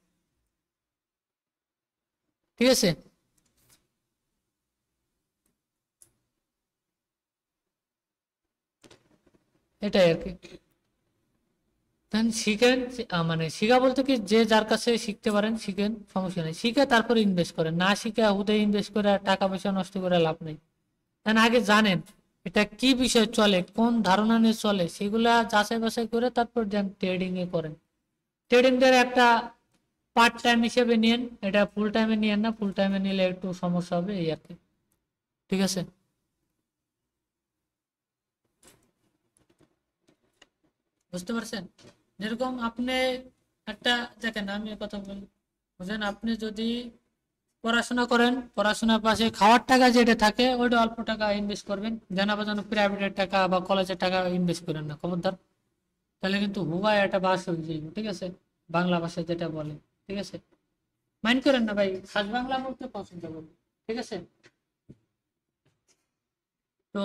ঠিক আছে। এটাই আর কি। দেন শিখেন, মানে শিখা বলতে কি, যে যার কাছে শিখতে পারেন শিখেন, সমস্যা নেই, শিখে তারপর ইনভেস্ট করেন, না শিখে হুদে ইনভেস্ট করে টাকা পয়সা নষ্ট করে লাভ নেই। দেন আগে জানেন এটা কি বিষয় চলে, কোন ধারণা নিয়ে চলে, সেগুলা যাচাই বাছাই করে তারপর দেন ট্রেডিং এ করেন। ট্রেডিং এর একটা পার্ট টাইম হিসেবে নিয়েন, এটা ফুল টাইমে নিয়েন না, ফুল টাইমে নিলে একটু সমস্যা হবে এই আর কি। ঠিক আছে। বুঝতে পারছেন? যেরকম আপনি একটা, দেখেন আমি কথা বলি, বুঝলেন, আপনি যদি পড়াশোনা করেন, পড়াশোনার পাশে খাওয়ার টাকা যেটা থাকে ওইটা অল্প টাকা ইনভেস্ট করবেন, যেন আবার যেন প্রাইভেটের টাকা বা কলেজের টাকা ইনভেস্ট করেন না খবরদার। তাহলে কিন্তু হুবাই একটা বাস হয়ে যাবে, ঠিক আছে, বাংলা ভাষায় যেটা বলে। ঠিক আছে, মাইন্ড করেন না ভাই, খাস বাংলা বলতে পছন্দ করি। ঠিক আছে। তো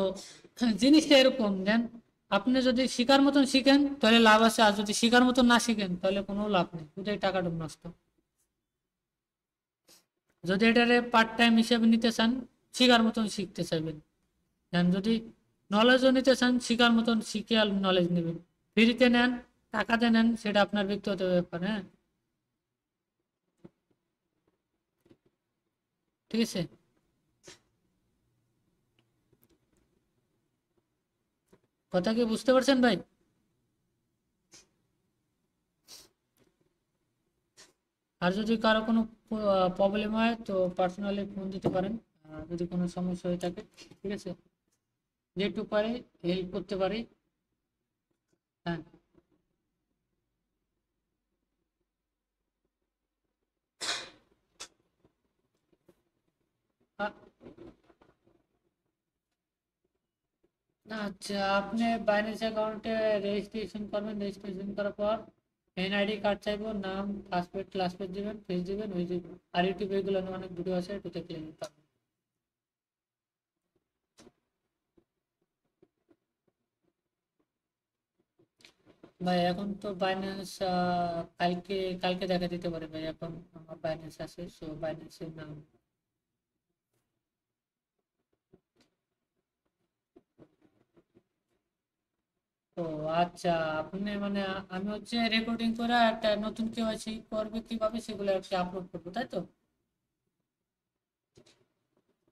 জিনিসটা এরকম দেন, আপনি যদি শিকার মতন শিখেন তাহলে লাভ আছে, আর যদি শিকার মতন না শিখেন তাহলে কোনো লাভ নেই, দুটাই টাকাটা নষ্ট। যদি এটারে পার্ট টাইম হিসেবে নিতে চান, শিকার মতন শিখতে চাইবেন, দেন যদি নলেজও নিতে চান শিকার মতন শিখে আর নলেজ নেবেন। ফ্রিতে নেন, টাকাতে নেন, সেটা আপনার ব্যক্তিগত ব্যাপার। হ্যাঁ, ঠিক আছে। কথা কি বুঝতে পারছেন ভাই? আর যদি কারো কোনো প্রবলেম হয় তো পার্সোনালি ফোন দিতে পারেন, যদি কোনো সমস্যা হয়ে থাকে। ঠিক আছে, যেটুকু পারি হেল্প করতে পারি। হ্যাঁ। আ- আচ্ছা, আপনি বাইন্যান্স অ্যাকাউন্টে রেজিস্ট্রেশন করবেন, রেজিস্ট্রেশন করার পর এনআইডি কার্ড চাইবো, নাম, পাসপোর্ট, ক্লাসপোর্ট দিবেন, ফিস দিবেন, ওই যে আর ইউটিউবে এগুলো অনেক ভিডিও আছে, একটু দেখলে নিতে পারবেন। ভাই এখন তো বাইন্যান্স কালকে কালকে দেখা দিতে পারে ভাই, এখন আমার বাইন্যান্স আছে, সো বাইন্যান্সের নাম। ও আচ্ছা, আপনি মানে আমি হচ্ছে রেকর্ডিং করে একটা নতুন কেওয়াইসি করবে কিভাবে সেগুলো একটা আপলোড করবো, তাই তো?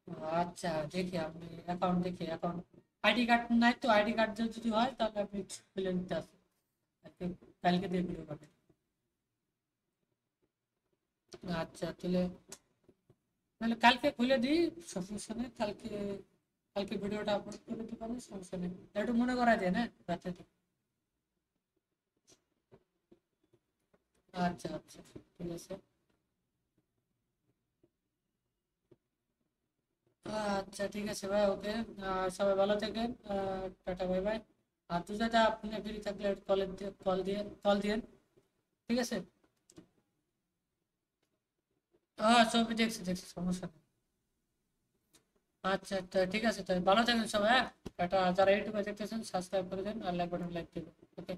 ও আচ্ছা, দেখি আপনি অ্যাকাউন্ট, দেখি অ্যাকাউন্ট, আইডি কার্ড নাই তো, আইডি কার্ড যদি হয় তাহলে আপনি খুলে নিতে আসুন। কালকে কালকে দিয়ে ভিডিও পাবেন। আচ্ছা, তাহলে তাহলে কালকে খুলে দিই, সমস্যা নেই, কালকে কালকে ভিডিওটা আপলোড করে দিতে পারবো, সমস্যা নেই। একটু মনে করাই দেন, হ্যাঁ, রাতে। আচ্ছা আচ্ছা, ঠিক আছে। আচ্ছা ঠিক আছে ভাই, ওকে। সবাই ভালো থাকেন। Tata, bye bye. আর তুই দাদা আপনি ফ্রি থাকলে কল দিয়ে ঠিক আছে। হ্যাঁ, ছবি দেখছি দেখছি, সমস্যা নেই। আচ্ছা আচ্ছা, ঠিক আছে, তাই ভালো থাকেন সবাই, হ্যাঁ। টাটা। যারা ইউটিউবে দেখতেছেন সাবস্ক্রাইব করে দেন আর লাইক বাটন লাইক দেবেন। ওকে।